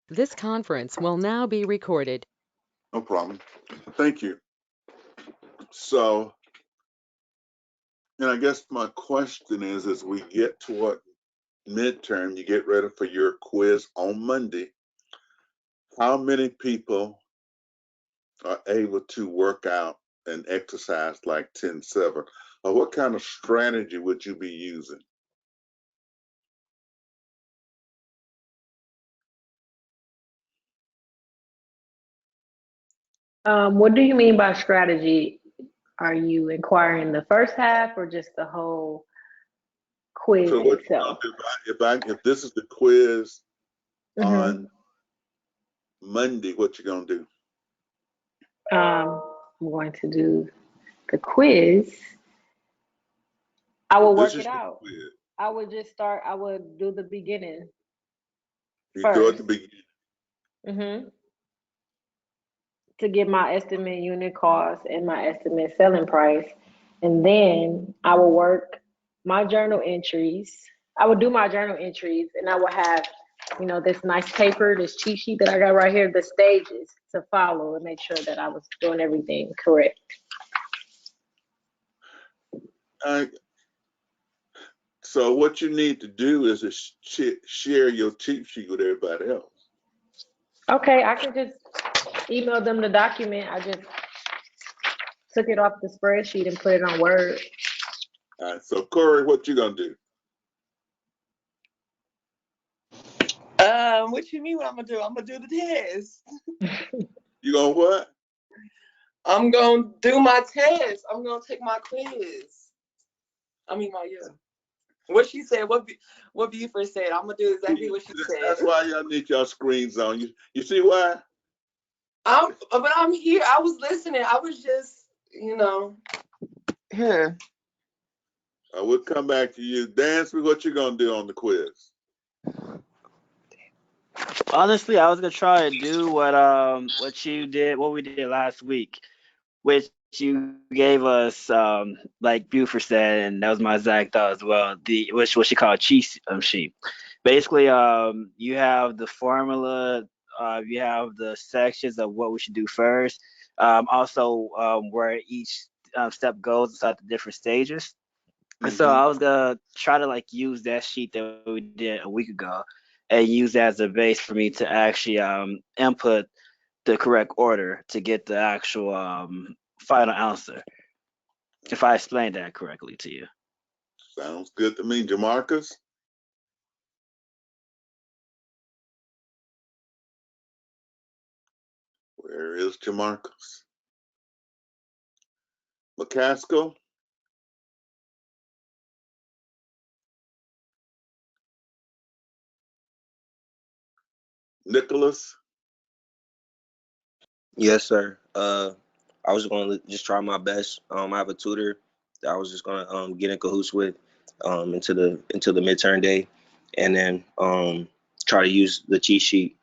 This conference will now be recorded. No problem. Thank you. So, and I guess my question is, as we get toward midterm, you get ready for your quiz on Monday, how many people are able to work out and exercise like 10-7? Or what kind of strategy would you be using? What do you mean by strategy? Are you inquiring the first half or just the whole quiz So what you gonna itself? do if this is the quiz Mm-hmm. on Monday, what you gonna do? I'm going to do the quiz. I will This work is it your out. quiz. I would just start. I would do the beginning You do at first. the beginning. Mm-hmm. To get my estimate unit cost and my estimate selling price. And then I will work my journal entries. I would do my journal entries and I will have, this nice paper, this cheat sheet that I got right here, the stages to follow and make sure that I was doing everything correct. So what you need to do is to share your cheat sheet with everybody else. Okay, I can just email them the document. I just took it off the spreadsheet and put it on Word. All right, so Corey, what you gonna do? What you mean what I'm gonna do? I'm gonna do the test. You gonna what? I'm gonna do my test. I'm gonna take my quiz. I mean my What she said, what Buford said, I'm gonna do exactly what she said. That's why y'all need your screens on. You see why? But I'm here. I was listening. I was just, here. I will come back to you. Dance with what you gonna do on the quiz. Honestly, I was gonna try to do what we did last week, which you gave us like Buford said, and that was my exact thought as well. The which what she called cheat sheet. Basically, you have the formula, you have the sections of what we should do first, also where each step goes inside the different stages. And so Mm-hmm. I was gonna try to like use that sheet that we did a week ago and use that as a base for me to actually input the correct order to get the actual final answer. If I explained that correctly to you. Sounds good to me, Jamarcus. Where is Jamarcus? McCaskill. Nicholas. Yes, sir. I was going to just try my best. I have a tutor that I was just going to get in cahoots with into the midterm day, and then try to use the cheat sheet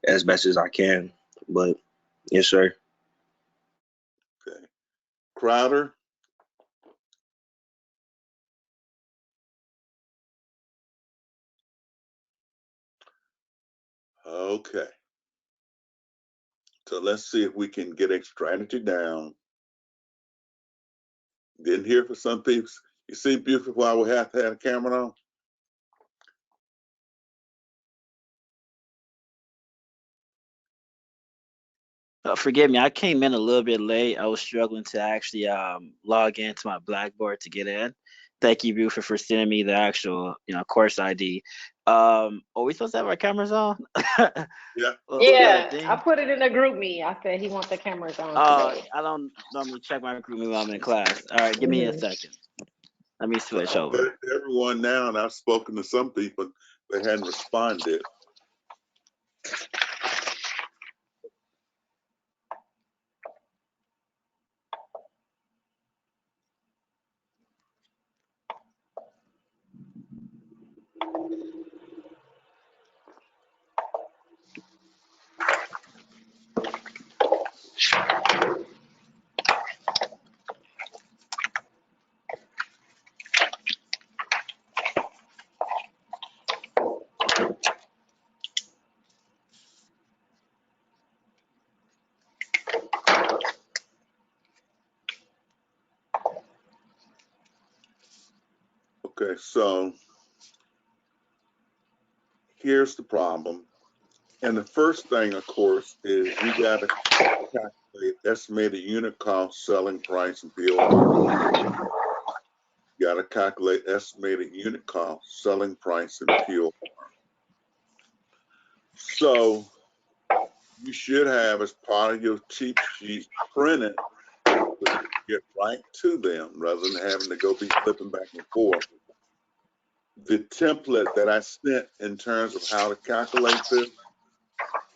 as best as I can. But yes, sir. Okay. Crowder. Okay. So let's see if we can get a strategy down. Didn't hear from some people. You see, beautiful, why we have to have a camera on? Forgive me, I came in a little bit late. I was struggling to actually log into my Blackboard to get in. Thank you, Buford, for sending me the actual, course ID. Are we supposed to have our cameras on? Yeah. Was that a Yeah, I thing? put it in a group me. I said he wants the cameras on Oh, today. I don't normally check my group when I'm in class. All right, give me a Hmm. second. Let me So switch I've over. heard everyone now, and I've spoken to some people, they hadn't responded. Okay, so here's the problem. And the first thing, of course, is you got to calculate estimated unit cost, selling price, and POR. You got to calculate estimated unit cost, selling price, and POR. So you should have, as part of your cheat sheet, printed so you can get right to them rather than having to go be flipping back and forth. The template that I sent in terms of how to calculate this,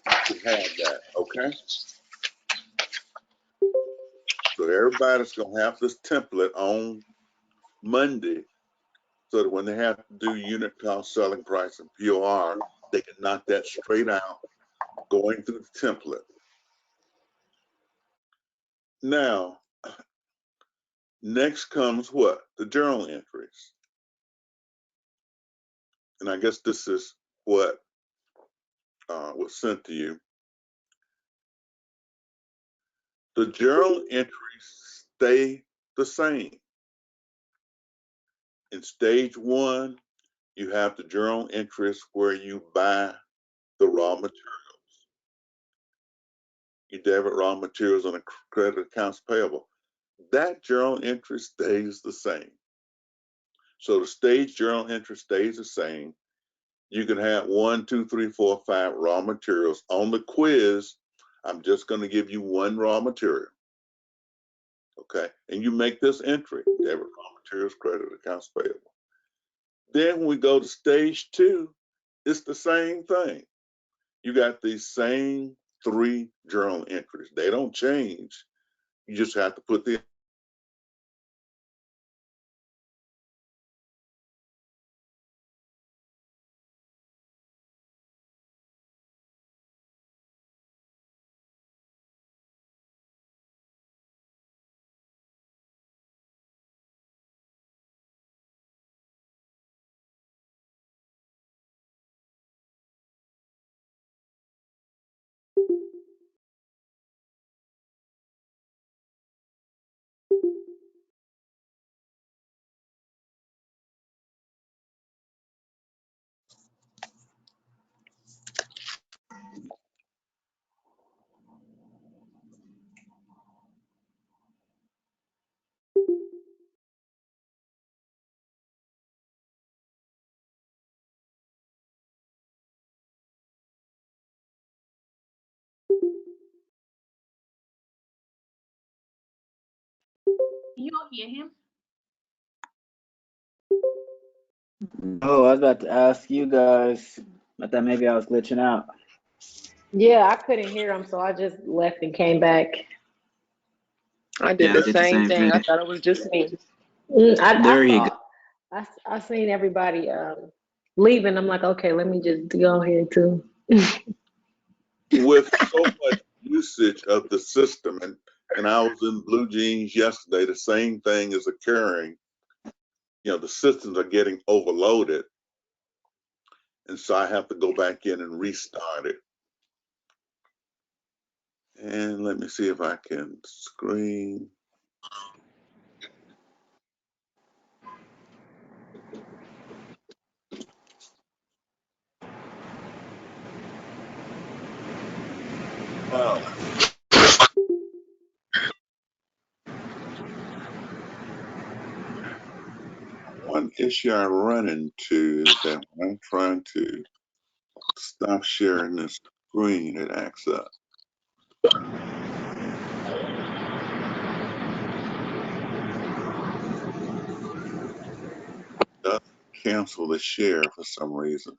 you should have that, okay? So everybody's gonna have this template on Monday so that when they have to do unit cost, selling price, and POR, they can knock that straight out going through the template. Now, next comes what? The journal entries. And I guess this is what was sent to you. The journal entries stay the same. In stage one, you have the journal entries where you buy the raw materials. You debit raw materials on a credit accounts payable. That journal entry stays the same. So the stage journal entry stays the same. You can have 1, 2, 3, 4, 5 raw materials. On the quiz, I'm just going to give you one raw material. Okay, and you make this entry, debit raw materials, credit accounts payable. Then when we go to stage 2, it's the same thing. You got these same 3 journal entries. They don't change. You just have to put the You don't hear him? Oh, I was about to ask you guys. I thought maybe I was glitching out. Yeah, I couldn't hear him, so I just left and came back. I did Yeah, I the did the same same thing. I thing. thought it was just me. I There you go. thought I seen everybody leaving. I'm like, okay, let me just go ahead too. with so much usage of the system, and I was in Blue Jeans yesterday, the same thing is occurring. The systems are getting overloaded, and so I have to go back in and restart it. And let me see if I can screen. Oh, one issue I run into is that when I'm trying to stop sharing this screen, it acts up. Doesn't cancel the share for some reason.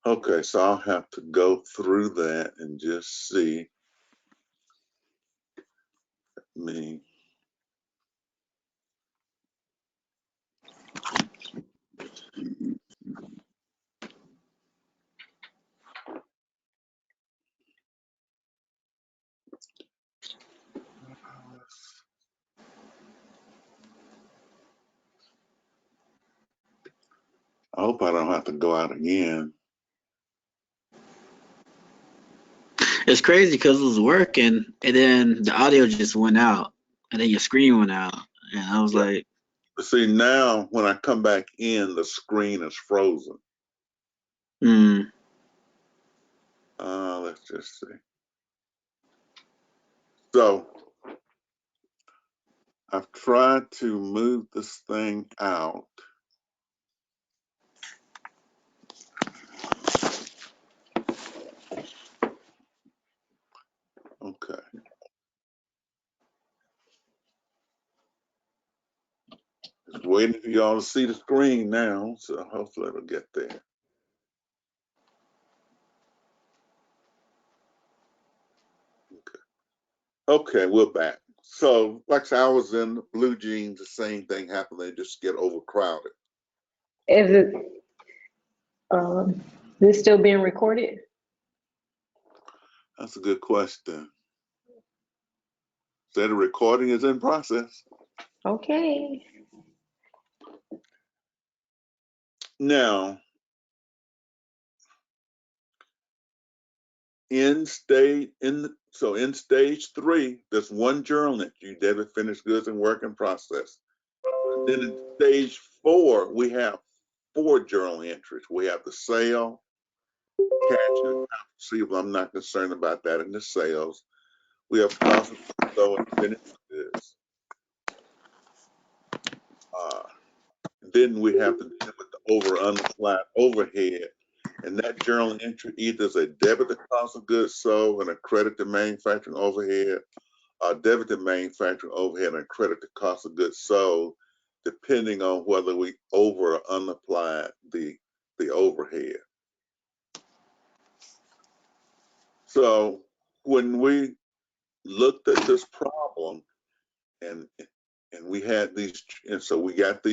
Okay, so I'll have to go through that and just see me. I hope I don't have to go out again. It's crazy because it was working, and then the audio just went out, and then your screen went out, and I was Yeah. like, See, now when I come back in, the screen is frozen. Let's just see. So I've tried to move this thing out. Okay. Just waiting for y'all to see the screen now, so hopefully it'll get there. Okay, we're back. So, like I said, I was in blue jeans, the same thing happened. They just get overcrowded. Is it this still being recorded? That's a good question. So the recording is in process. Okay. Now, in stage 3, there's one journal entry, debit, finished goods, and work in process. Then in stage 4, we have 4 journal entries. We have the sale, cash and accounts receivable. I'm not concerned about that in the sales. We have cost of goods sold and finished goods. Then we have to deal with the over unapplied overhead. And that journal entry either is a debit the cost of goods sold and a credit to manufacturing overhead, or debit the manufacturing overhead and credit the cost of goods sold, depending on whether we over or unapplied the overhead. So when we looked at this problem and we had these, and so we got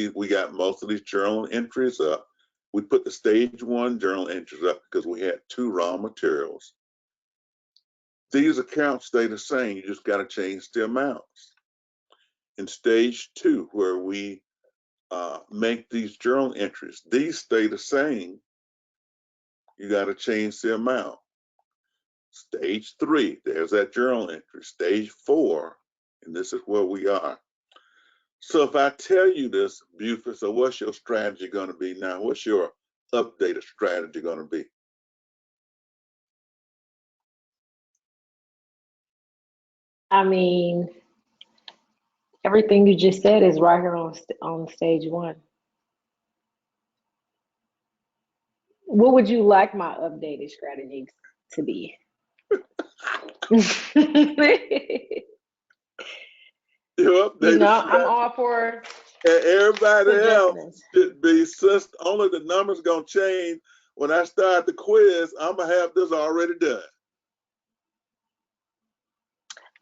most of these journal entries up. We put the stage 1 journal entries up because we had 2 raw materials. These accounts stay the same. You just got to change the amounts. In stage 2, where we make these journal entries, these stay the same. You got to change the amount. Stage 3, there's that journal entry. Stage 4, and this is where we are. So if I tell you this, Buford, so what's your strategy going to be now? What's your updated strategy going to be? I mean, everything you just said is right here on stage 1. What would you like my updated strategy to be? Your updated strategy. I'm all for And everybody else suggestions. should be, since only the numbers going to change when I start the quiz, I'm going to have this already done.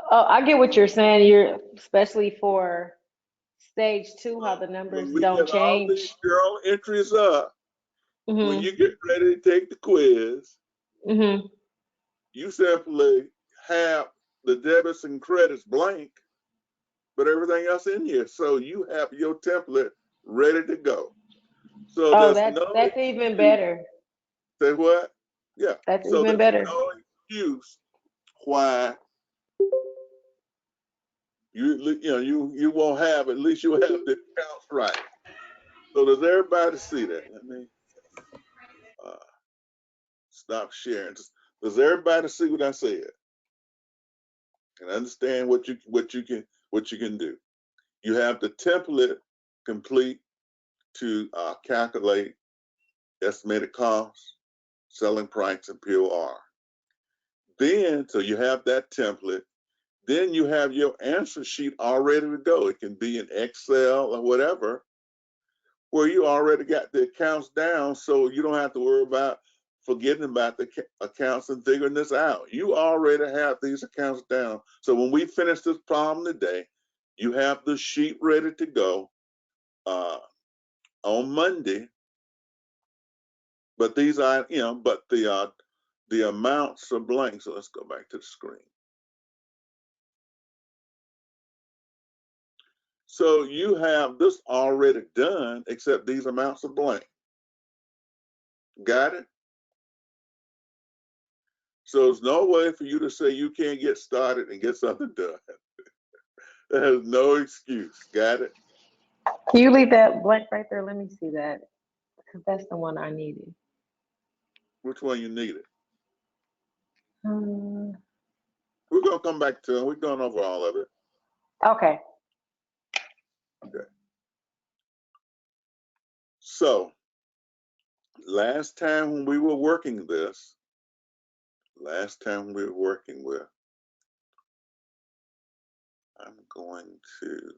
Oh, I get what you're saying. You're especially for stage 2, how the numbers When we don't get all these change. journal entries up, when you Mhm. get ready to take the quiz, Mhm. you simply have the debits and credits blank, but everything else in here. So you have your template ready to go. So Oh, there's no that's even excuse. better. Say what? Yeah. That's So even there's better. no excuse why you won't have, at least you have the accounts right. So does everybody see that? Let me uh, stop sharing. Does everybody see what I said and understand what you can do? You have the template complete to calculate estimated costs, selling price, and POR. Then, so you have that template. Then you have your answer sheet all ready to go. It can be in Excel or whatever, where you already got the accounts down, so you don't have to worry about forgetting about the accounts and figuring this out. You already have these accounts down. So when we finish this problem today, you have the sheet ready to go on Monday. But these are, but the amounts are blank. So let's go back to the screen. So you have this already done, except these amounts are blank. Got it? So there's no way for you to say you can't get started and get something done. There's no excuse. Got it? Can you leave that blank right there? Let me see that. Because that's the one I needed. Which one you needed? Hmm. We're gonna come back to it. We're going over all of it. Okay. Okay. So last time when we were working this, I'm going to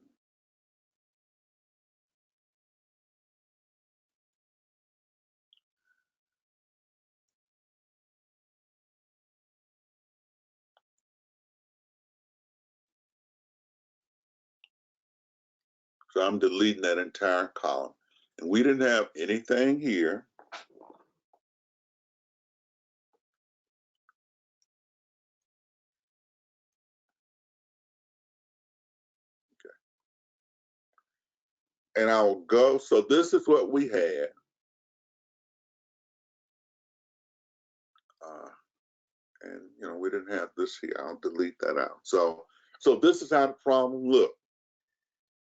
so I'm deleting that entire column. And we didn't have anything here. And I'll go, so this is what we had. And we didn't have this here. I'll delete that out. So this is how the problem looked.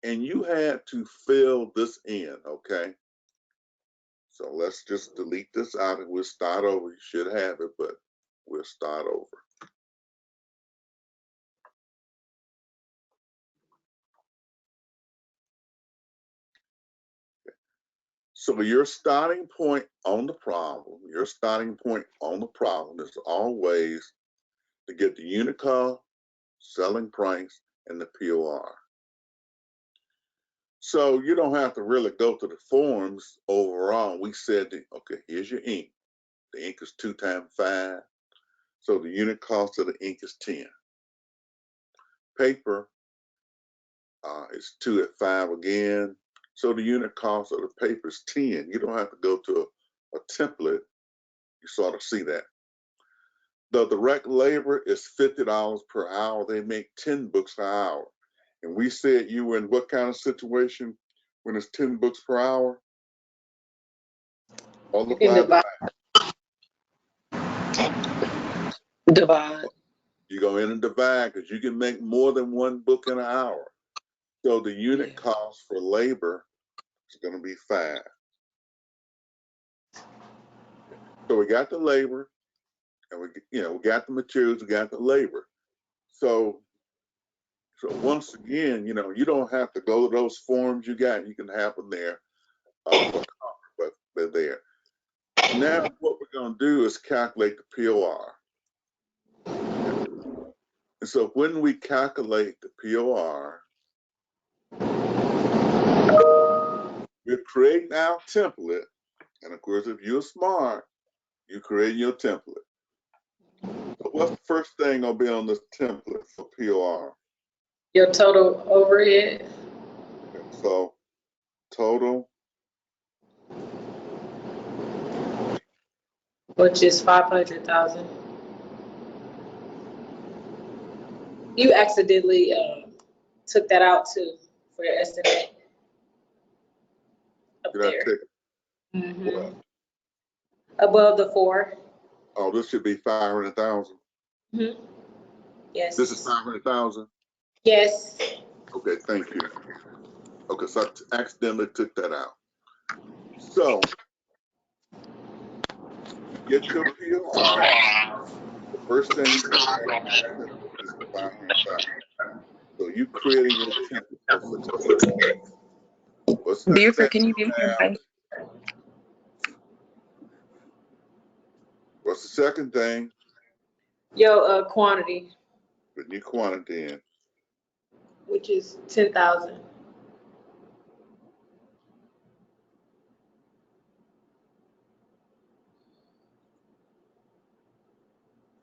And you had to fill this in, okay? So let's just delete this out and we'll start over. You should have it, but we'll start over. So your starting point on the problem is always to get the unit cost, selling price, and the POR. So you don't have to really go to the forms overall. We said, okay, here's your ink. The ink is 2 times 5. So the unit cost of the ink is 10. Paper is 2 at 5 again. So the unit cost of the paper is 10. You don't have to go to a template. You sort of see that. The direct labor is $50 per hour. They make 10 books per hour. And we said you were in what kind of situation when it's 10 books per hour? You can divide. You go in and divide because you can make more than 1 book in an hour. So the unit cost for labor is going to be 5. So we got the labor, and we got the materials, we got the labor. So once again, you don't have to go to those forms you got. You can have them there but they're there. Now what we're going to do is calculate the POR. And so when we calculate the POR, we're creating our template. And of course, if you're smart, you create your template. So what's the first thing going to be on this template for POR? Your total overhead. Okay, so total, which is 500,000. You accidentally took that out too for your estimate up did I there. take Mm-hmm. Above the 4. Oh, this should be 500,000. Mm-hmm. Yes. This is 500,000. Yes. Okay, thank you. Okay, so I accidentally took that out. So to get your POR, the first thing you do is the 500,000. So you creating your template for success. What's the next thing? Buford, can you mute your mic? What's the second thing? Your quantity, Put your quantity in. which is 10,000.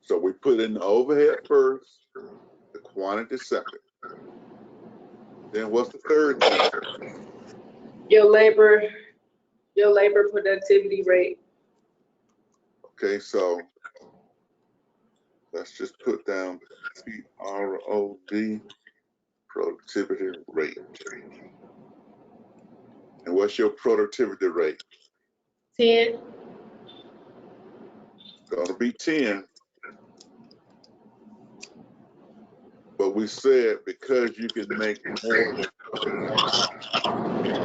So we put in the overhead first, the quantity second. Then what's the third thing? Your labor productivity rate. Okay, so let's just put down PROD, productivity rate. And what's your productivity rate? 10. It's going to be 10. But we said because you can make more than 1 book in an hour,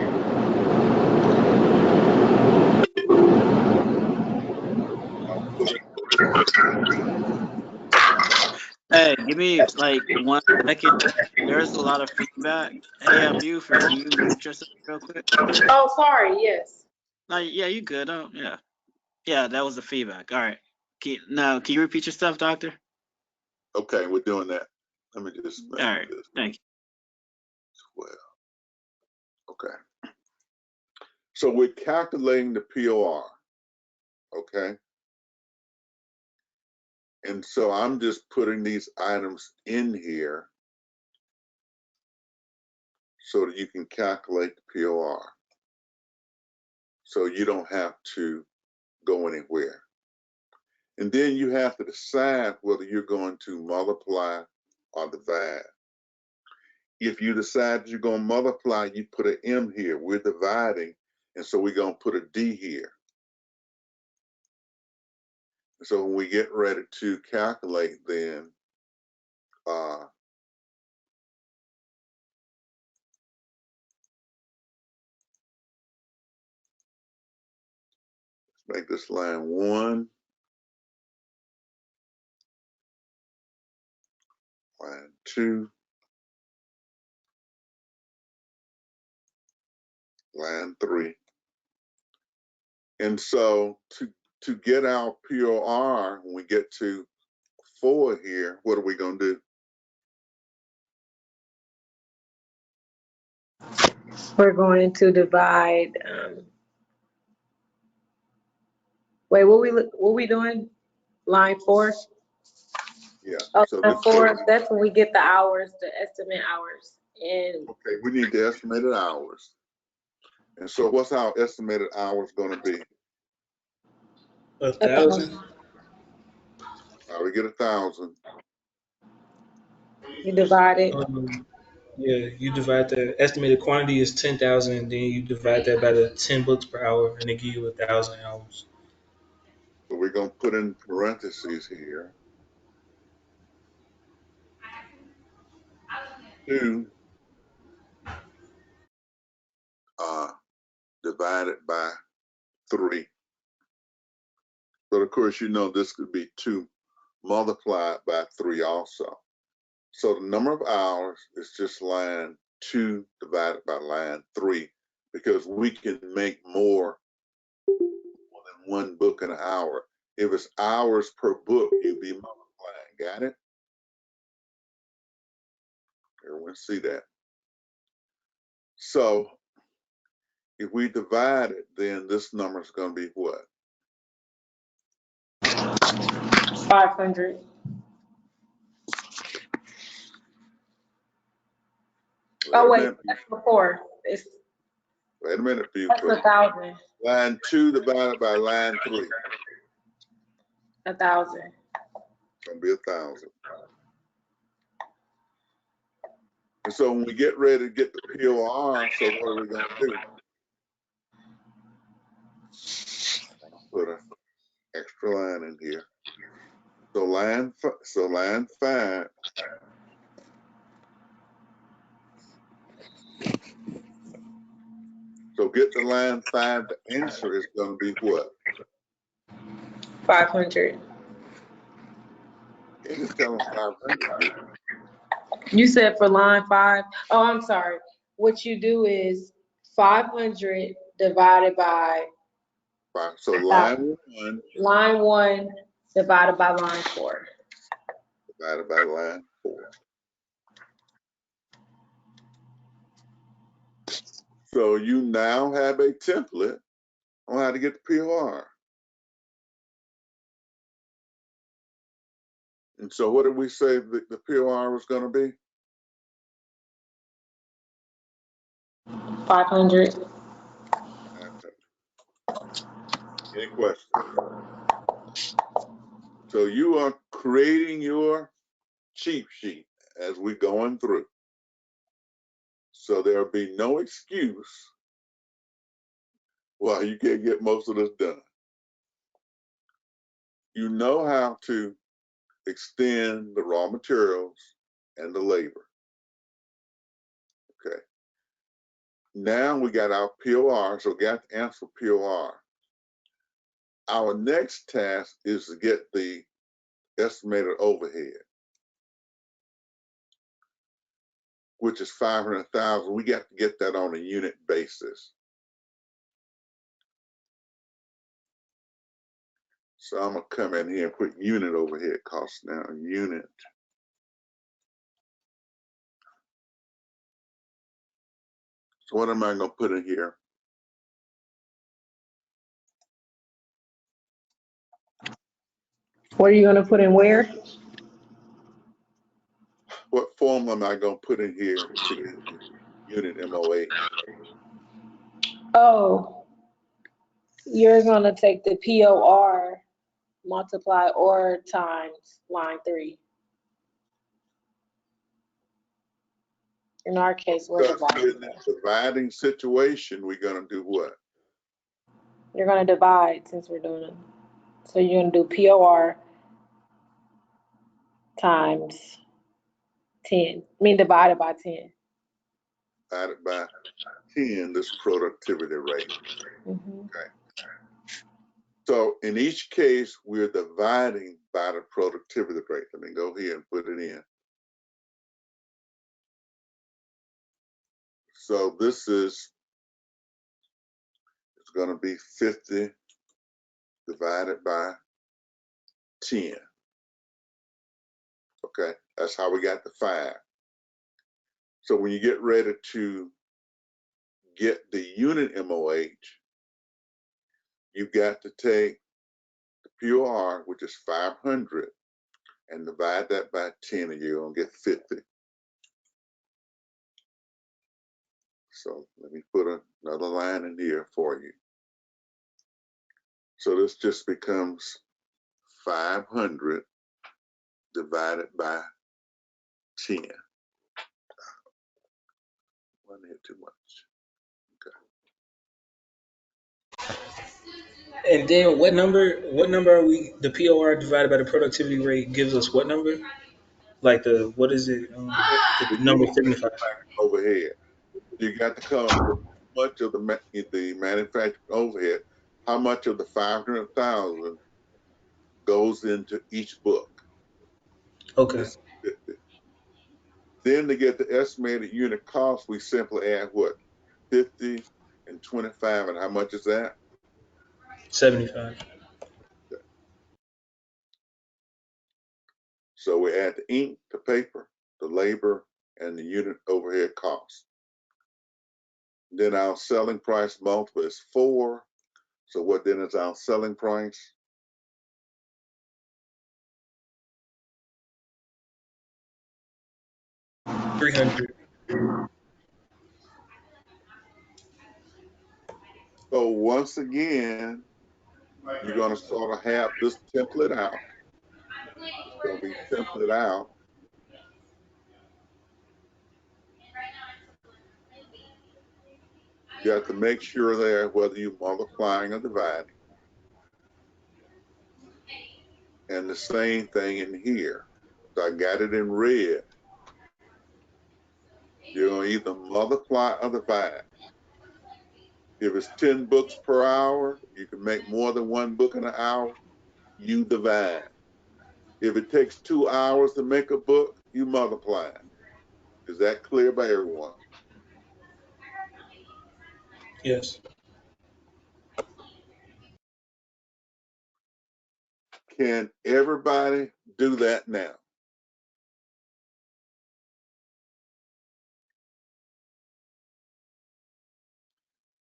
Hey, give me like 1 second. There's a lot of feedback. Hey, Buford, can you mute yourself real quick? Oh, sorry. Yes. No, yeah, you good. Oh, yeah. Yeah, that was the feedback. All right. Now, can you repeat your stuff, Doctor? Okay, we're doing that. Let me just All make right. this Thank you. 12. Okay. So we're calculating the POR. Okay. And so I'm just putting these items in here so that you can calculate the POR. So you don't have to go anywhere. And then you have to decide whether you're going to multiply or divide. If you decide you're going to multiply, you put an M here. We're dividing, and so we're going to put a D here. So when we get ready to calculate, then let's make this line 1, line 2, line 3. And so to get our POR, when we get to 4 here, what are we going to do? We're going to divide. Wait, what we doing? Line 4. Yeah. Oh, So line this 4. That's when we get the hours, the estimate hours, and okay, we need the estimated hours. And so what's our estimated hours going to be? 1,000. We get 1,000. you divide it. Yeah, you divide the estimated quantity is 10,000, and then you divide that by the 10 books per hour, and they give you 1,000 hours. So we're going to put in parentheses here. 2 divided by 3. But of course, you know this could be 2 multiplied by 3 also. So the number of hours is just line 2 divided by line 3, because we can make more than 1 book in an hour. If it's hours per book, you'd be multiplying. Got it? Everyone see that? So if we divide it, then this number is going to be what? 500. Oh wait, that's before. Wait a minute, That's Buford. 1,000. Line 2 divided by line 3. 1,000. It's going to be 1,000. And so when we get ready to get the POR, so what are we going to do? Put an extra line in here. So line 5. So get the line 5. The answer is going to be what? 500. You can tell them 500. You said for line 5. Oh, I'm sorry. What you do is 500 divided by So line 1 line 1 divided by line 4. divided by line 4. So you now have a template on how to get the POR. And so what did we say the POR was going to be? 500. Any questions? So you are creating your cheat sheet as we're going through. So there'll be no excuse why you can't get most of this done. You know how to extend the raw materials and the labor. Okay. Now we got our POR, so we got the answer for POR. Our next task is to get the estimated overhead, which is 500,000. We got to get that on a unit basis. So I'm gonna come in here and put unit overhead costs now. Unit. So what am I gonna put in here? What are you gonna put in where? What formula am I gonna put in here to get unit MOH? Oh, you're gonna take the POR, multiply or times line 3. In our case, we're Because dividing. in this dividing situation, we're gonna do what? You're gonna divide since we're doing it. So you're gonna do POR times 10. I mean divided by 10. Divided by 10, this productivity rate. Mm-hmm. Okay. So in each case, we're dividing by the productivity rate. Let me go here and put it in. So this is, it's gonna be 50 divided by 10. Okay, that's how we got the 5. So when you get ready to get the unit MOH, you've got to take the POR, which is 500, and divide that by 10, and you're gonna get 50. So let me put another line in here for you. So this just becomes 500 divided by 10. One here too much. And then what number are we, the POR divided by the productivity rate gives us what number? Like what is it? The The number unit 75. overhead. You got to come up with how much of the manufacturing overhead, how much of the 500,000 goes into each book. Okay. This is 50. Then to get the estimated unit cost, we simply add what? 50 and 25, and how much is that? 75. So we add the ink, the paper, the labor, and the unit overhead cost. Then our selling price multiple is 4. So what then is our selling price? $300. So once again, you're going to sort of have this template out. It's going to be template out. You have to make sure there whether you're multiplying or dividing. And the same thing in here. So I got it in red. You're going to either multiply or divide. If it's 10 books per hour, you can make more than one book in an hour, you divide. If it takes 2 hours to make a book, you multiply. Is that clear by everyone? Yes. Can everybody do that now?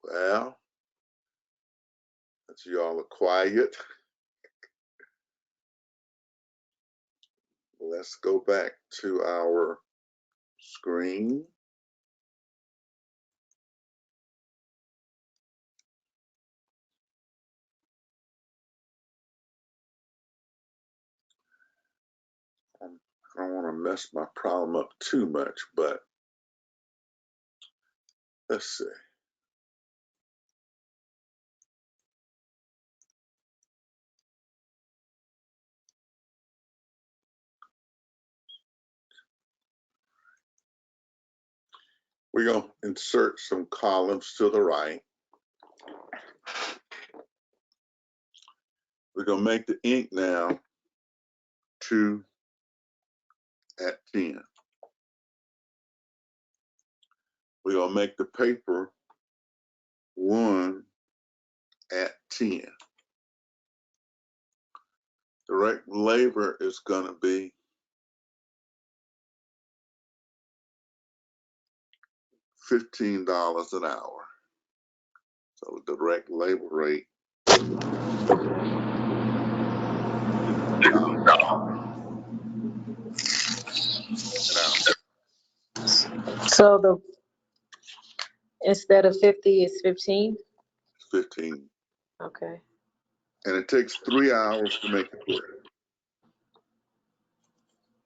Well, since you all are quiet, let's go back to our screen. I don't want to mess my problem up too much, but let's see. We're going to insert some columns to the right. We're going to make the ink now 2 at 10. We're going to make the paper 1 at 10. Direct labor is going to be $15 an hour. So the direct labor rate an hour. So instead of 50, it's 15? It's 15. Okay. And it takes 3 hours to make the book.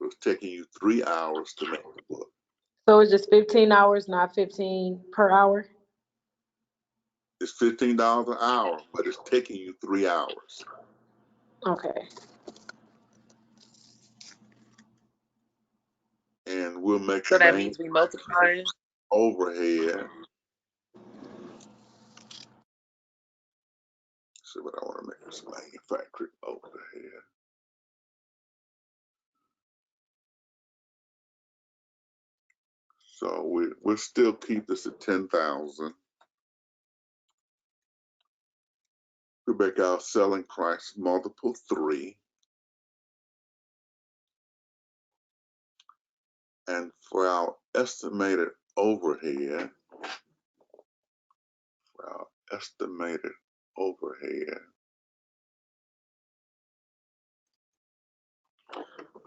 It's taking you 3 hours to make the book. So it's just 15 hours, not 15 per hour? It's $15 an hour, but it's taking you 3 hours. Okay. And we'll make So the that main means we multiplying. overhead. See what I want to make this manufacturing overhead. So we'll still keep this at 10,000. We make our selling price multiple 3. And for our estimated overhead,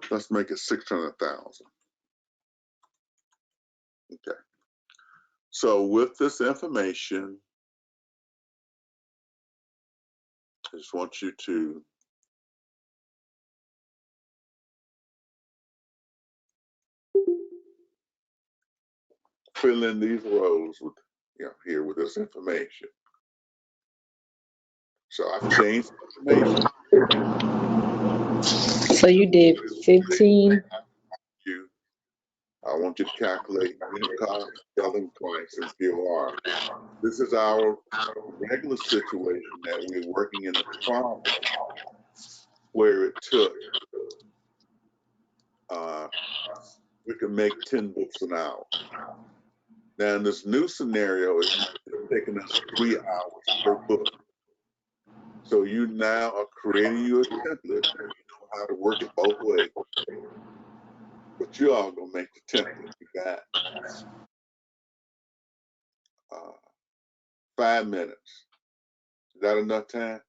let's make it 600,000. Okay. So with this information, I just want you to fill in these rows with, here with this information. So I've changed the information. So you did 15. I want you to calculate unit cost, selling price, and POR. This is our regular situation that we're working in a problem where it took, we can make 10 books an hour. Now in this new scenario, it's taking us 3 hours per book. So you now are creating you a template. You know how to work it both ways. But you all gonna make the template. You got 5 minutes. Is that enough time?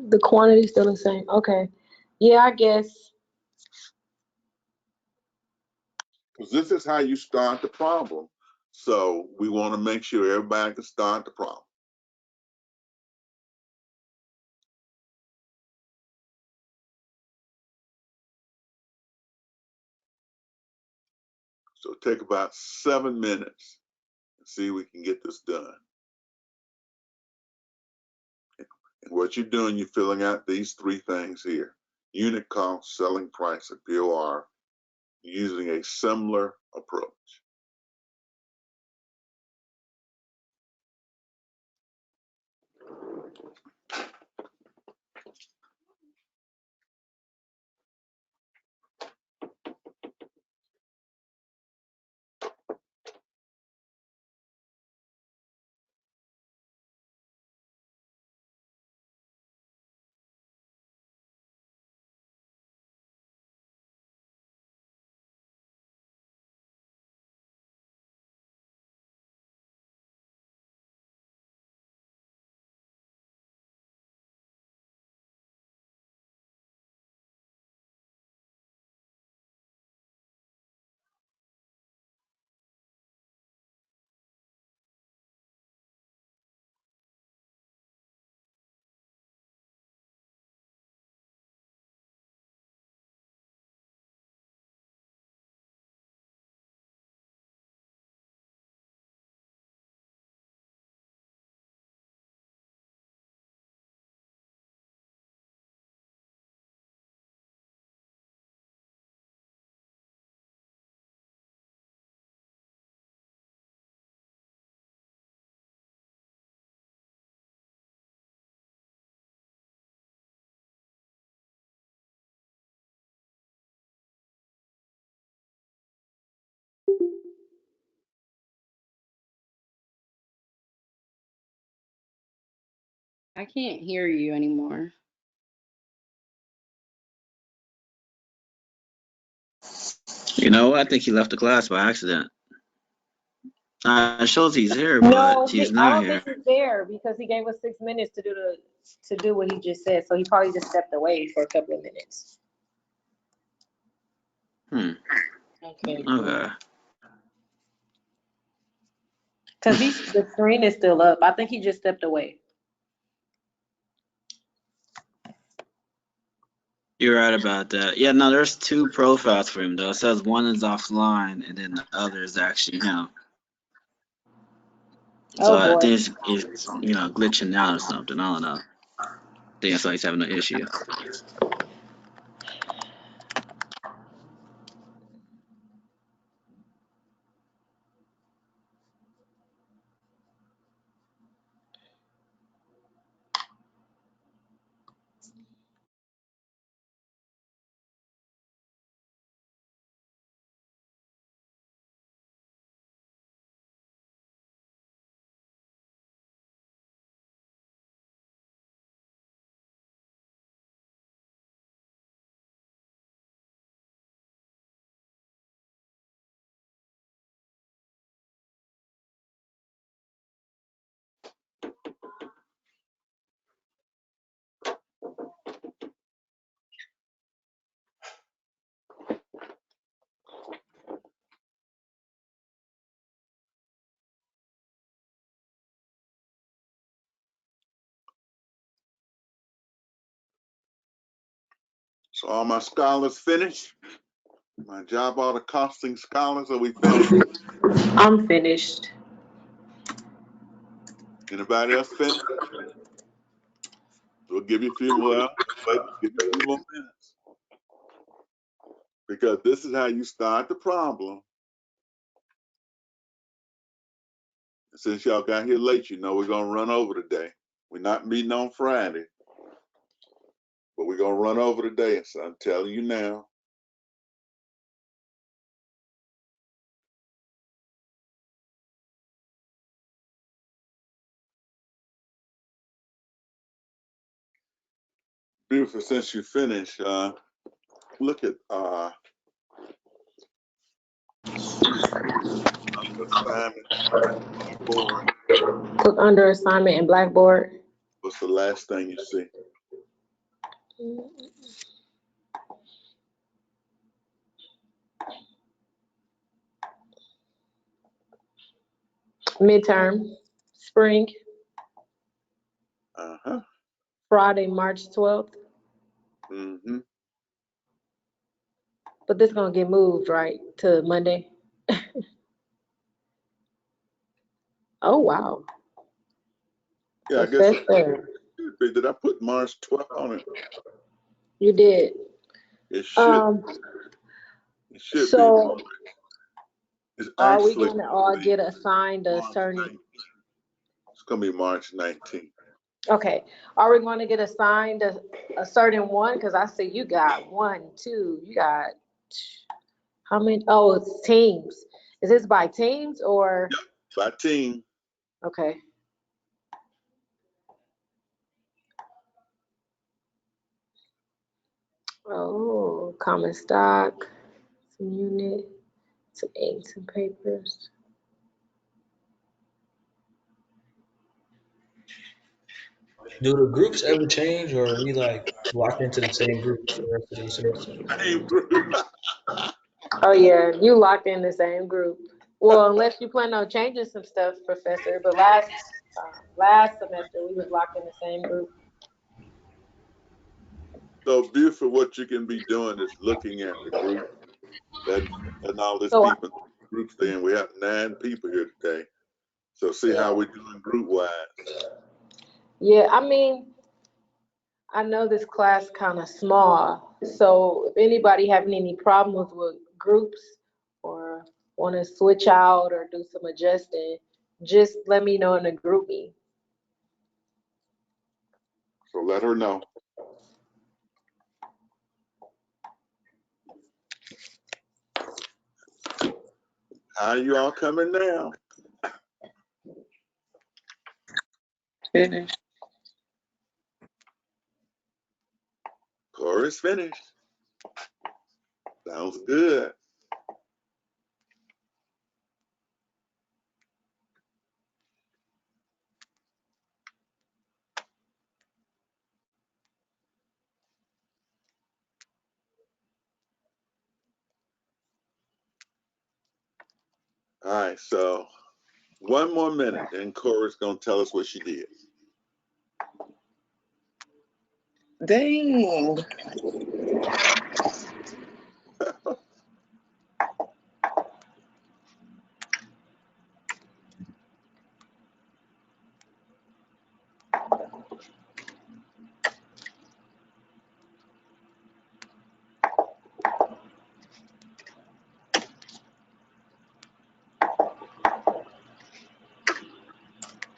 The quantity still the same. Okay. Yeah, I guess. Because this is how you start the problem. So we want to make sure everybody can start the problem. So take about 7 minutes and see if we can get this done. And what you're doing, you're filling out these 3 things here: unit cost, selling price, and POR, using a similar approach. I can't hear you anymore. You know, I think he left the class by accident. It shows he's here, but No, he's I not don't here. think he's there because he gave us 6 minutes to do what he just said. So he probably just stepped away for a couple of minutes. Hmm. Okay, Okay. cool. Because the screen is still up. I think he just stepped away. You're right about that. Yeah, no, there's two profiles for him though. It says one is offline and then the other is actually him. So Oh I boy. think it's glitching out or something. I don't know. I think that's why he's having an issue. So all my scholars finished. My job order costing scholars, are we finished? I'm finished. Anybody else finished? We'll give you a few more. Wait, give you a few more minutes. Because this is how you start the problem. Since y'all got here late, you know we're gonna run over today. We're not meeting on Friday, but we're gonna run over today. So I'm telling you now. Beautiful, since you finished, look at assignment board. Look under assignment in Blackboard. What's the last thing you see? Midterm. Spring. Uh-huh. Friday, March 12th. Mm-hmm. But this gonna get moved, right? To Monday. Oh wow. Yeah, I guess it Professor. should be. Did I put March 12th on it? You did. It should. Um, It should be. so It's are we actually gonna all get assigned a March certain 19th. It's gonna be March 19th. okay. Are we gonna get assigned a certain one? Because I see you got one, two, you got how many? Oh, it's teams. Is this by teams or Yep. By team. okay? Oh, common stock, some unit, some inks and papers. Do the groups ever change, or are we like locked into the same group for the rest of the semester? Same group. Oh yeah, you locked in the same group. Well, unless you plan on changing some stuff, Professor. But last semester we was locked in the same group. So beautiful. What you can be doing is looking at the group that and all these So people groups in. We have 9 people here today. So see how we're doing group wise. yeah, I mean, I know this class kind of small, so if anybody having any problems with groups or want to switch out or do some adjusting, just let me know in the group me. So let her know. How you all coming now? Finished. Corey's finished. Sounds good. All right, so one more minute, and Corey's gonna tell us what she did. Dang.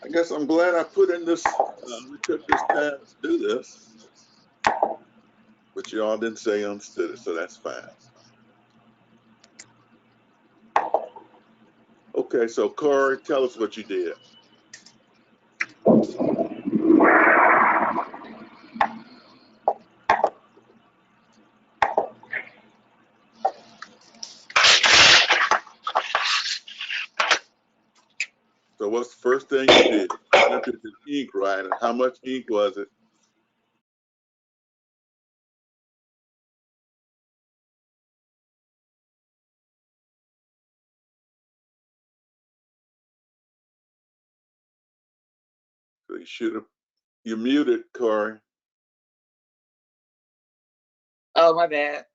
I guess I'm glad I put in this. We took this time to do this, but you all didn't say you understood it, so that's fine. Okay, so Corey, tell us what you did. So what's the first thing you did? You entered the ink, right? And how much ink was it? So you muted, Corey. Oh, my bad.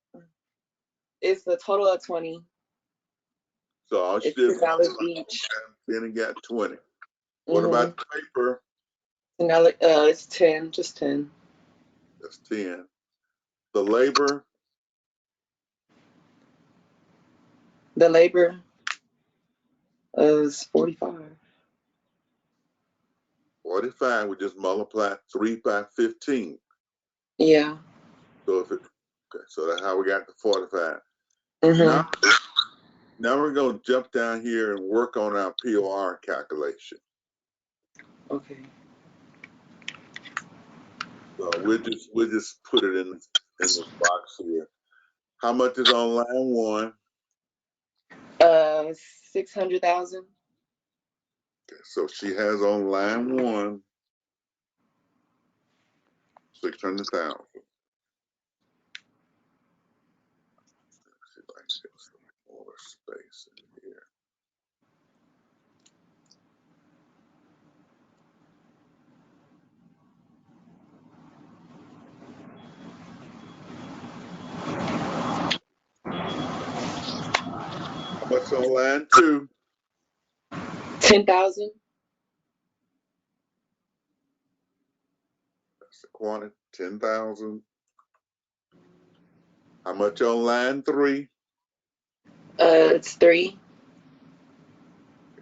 It's a total of 20. So all she It's did was $2 each. 10 and got 20. What about the paper? $10, it's 10, just 10. That's 10. The labor? The labor is 45. 45. We just multiply 3 by 15. Yeah. So so that's how we got to 45. Mm-hmm. Now we're going to jump down here and work on our POR calculation. Okay. So we'll just put it in this box here. How much is on line 1? 600,000. Okay, so she has on line 1 600,000. See if I can get some more space in here. How much on line 2? 10,000. That's the quantity, 10,000. How much on line 3? It's 3.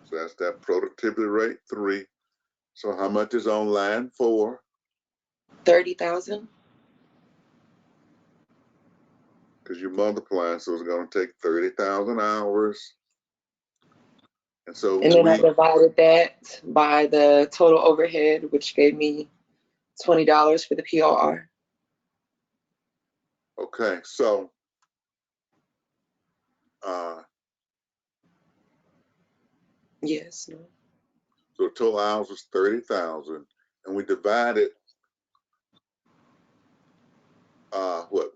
So that's that productivity rate 3. So how much is on line 4? 30,000. Because you're multiplying, so it's going to take 30,000 hours. And so And then I divided that by the total overhead, which gave me $20 for the POR. Okay, so Yes. so total hours is 30,000, and we divided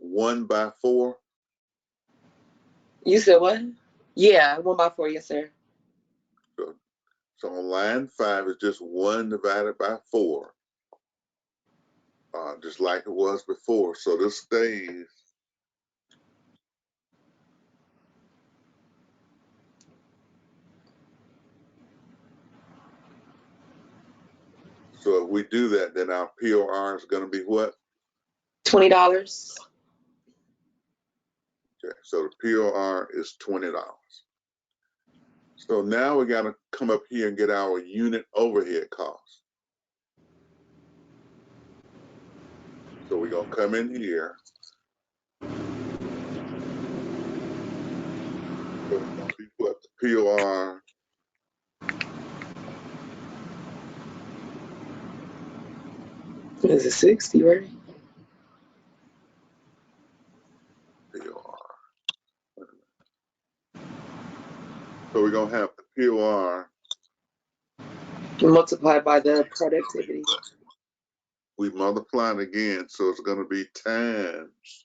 1 by 4? You said what? Yeah, 1 by 4, yes, sir. So on line 5 is just 1 divided by 4, just like it was before. So this stays. So if we do that, then our POR is going to be what? $20. Okay, so the POR is $20. So now we got to come up here and get our unit overhead costs. So we're going to come in here. So it's going to be what? The POR. Is it 60, right? we're going to have the POR. Multiplied by the productivity. We multiply it again, so it's going to be times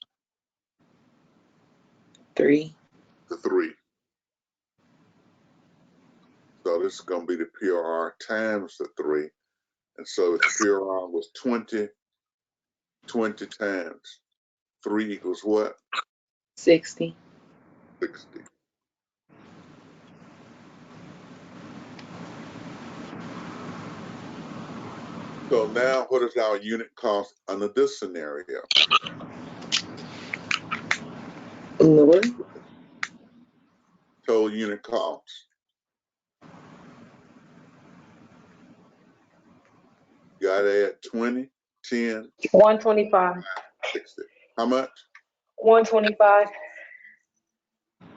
3. the 3. So this is going to be the POR times the 3. And so if the POR was 20 times 3 equals what? 60. 60. So now what is our unit cost under this scenario? What? Total unit cost. You got to add 20, 10, 125. 60. How much? 125.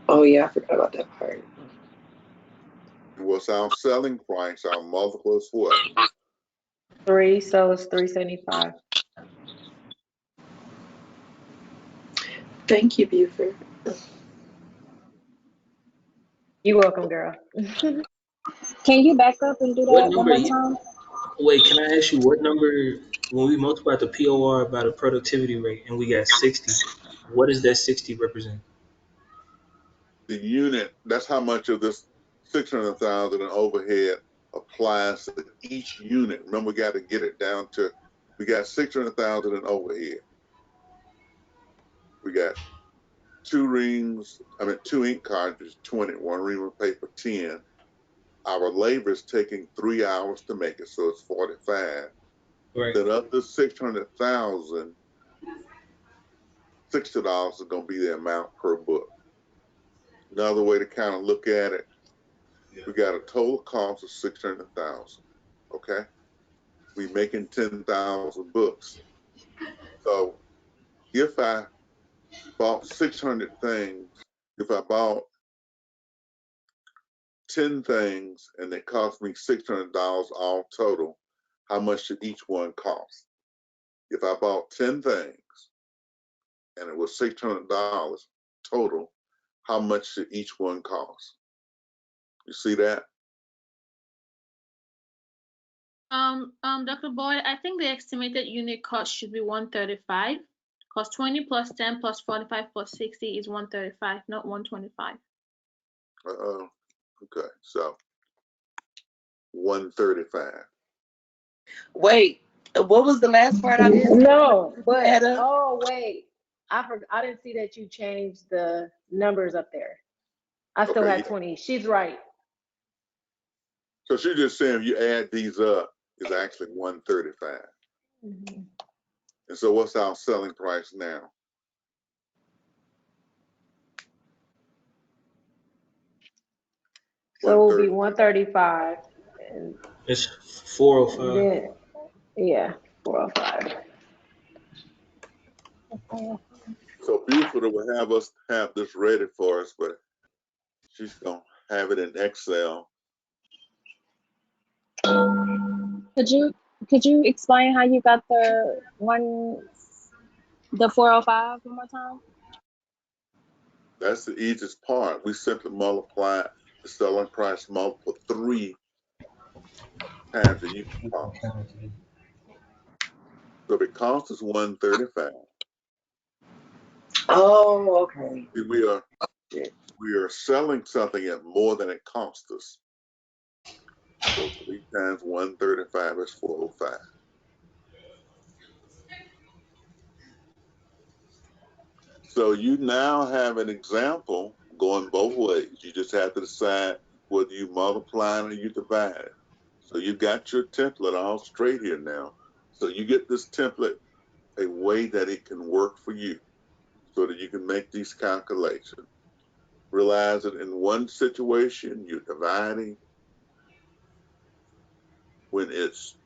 Oh yeah, I forgot about that part. And what's our selling price? Our multiple is what? 3, so it's 375. Thank you, Buford. You're welcome, girl. Can you back up and do What that one number? more time? Wait, can I ask you what number when we multiply the POR by the productivity rate and we got 60? What does that 60 represent? The unit, that's how much of this 600,000 in overhead applies to each unit. Remember, we got to get it down to, we got 600,000 in overhead. We got 2 ink cartridges, 20, 1 ream of paper, 10. Our labor is taking 3 hours to make it, so it's 45. Right. Then of the 600,000, $60 is going to be the amount per book. Another way to kind of look at it, we got a total cost of 600,000. Okay, we making 10,000 books. So if I bought 600 things, if I bought 10 things and they cost me $600 all total, how much should each one cost? If I bought 10 things and it was $600 total, how much should each one cost? You see that? Dr. Boyd, I think the estimated unit cost should be 135 because 20 plus 10 plus 45 plus 60 is 135, not 125. Okay, so 135. Wait, what was the last part I missed? No, but Add up. oh wait, I didn't see that you changed the numbers up there. I still Okay, had yeah. 20. She's right. So she's just saying if you add these up, it's actually 135. Mhm. And so what's our selling price now? So it will be 135, and It's 405. then yeah, 405. So Buford will have us have this ready for us, but she's gonna have it in Excel. Could you explain how you got the 405 one more time? That's the easiest part. We simply multiply the selling price multiple 3 times the unit cost. So the cost is 135. Oh, okay. We are selling something at more than it cost us. So 3 times 135 is 405. So you now have an example going both ways. You just have to decide whether you multiply or you divide. So you've got your template all straight here now. So you get this template a way that it can work for you so that you can make these calculations. Realize that in one situation, you're dividing when it's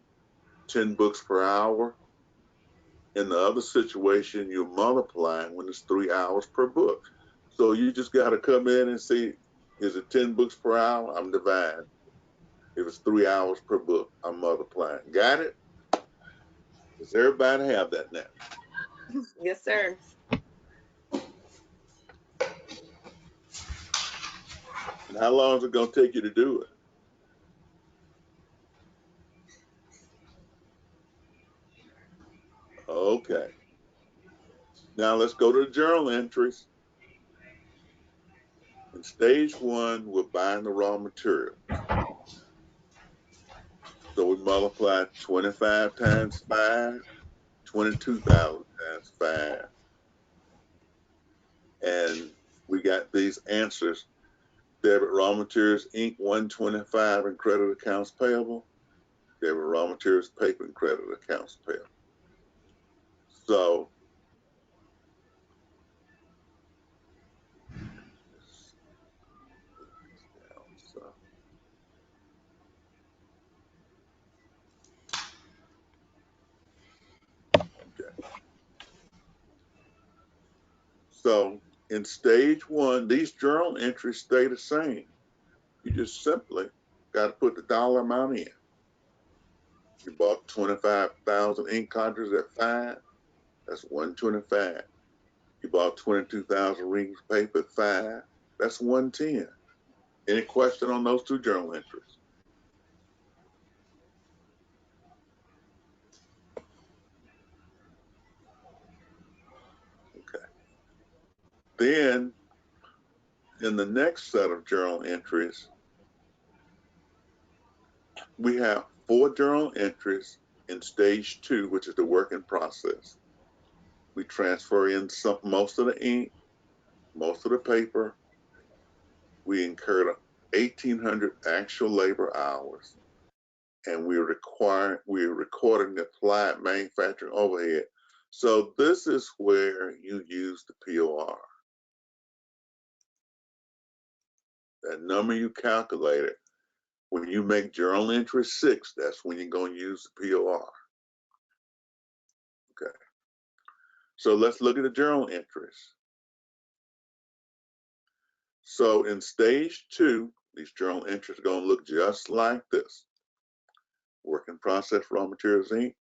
10 books per hour. In the other situation, you're multiplying when it's 3 hours per book. So you just got to come in and see, is it 10 books per hour? I'm dividing. If it's 3 hours per book, I'm multiplying. Got it? Does everybody have that now? Yes, sir. And how long is it going to take you to do it? Okay. Now let's go to the journal entries. In stage one, we're buying the raw material. So we multiply 25 times 5, 22,000 times 5. And we got these answers. Debit raw materials, ink 125, and credit accounts payable. Debit raw materials, paper, and credit accounts payable. So okay. So in stage one, these journal entries stay the same. You just simply got to put the dollar amount in. You bought 25,000 ink cartridges at 5, that's 125. You bought 22,000 reams of paper at 5, that's 110. Any question on those two journal entries? Okay. Then in the next set of journal entries, we have 4 journal entries in stage 2, which is the work in process. We transfer in most of the ink, most of the paper. We incurred 1,800 actual labor hours, and we're recording the applied manufacturing overhead. So this is where you use the POR. That number you calculated, when you make journal entry 6, that's when you're going to use the POR. Okay. So let's look at the journal entries. So in stage 2, these journal entries are going to look just like this. Work in process raw materials ink,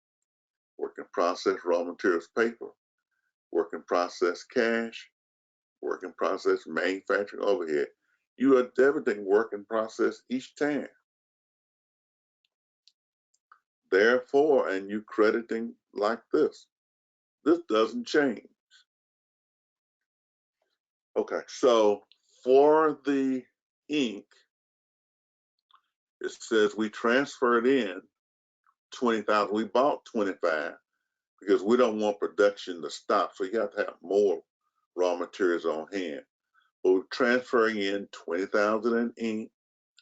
work in process raw materials paper, work in process cash, work in process manufacturing overhead. You are debiting work in process each time. Therefore, and you crediting like this. This doesn't change. Okay, so for the ink, it says we transferred in 20,000. We bought 25 because we don't want production to stop. So you have to have more raw materials on hand. But we're transferring in 20,000 in ink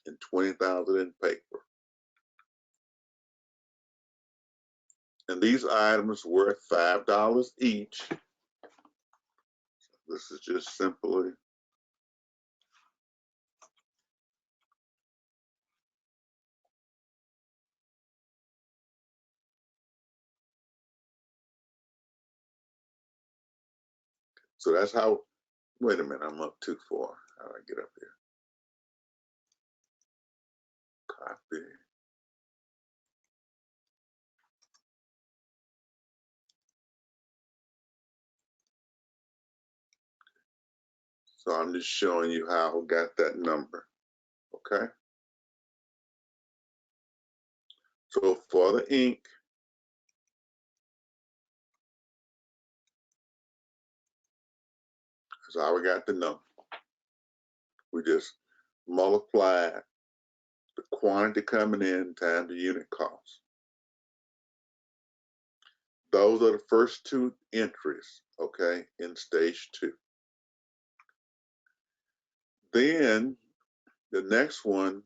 and 20,000 in paper. And these items worth $5 each. This is just simply so that's how. Wait a minute, I'm up too far. How do I get up here? Copy. So I'm just showing you how I got that number. Okay. So for the ink, that's how we got the number. We just multiply the quantity coming in times the unit cost. Those are the first 2 entries, okay, in stage 2. Then the next one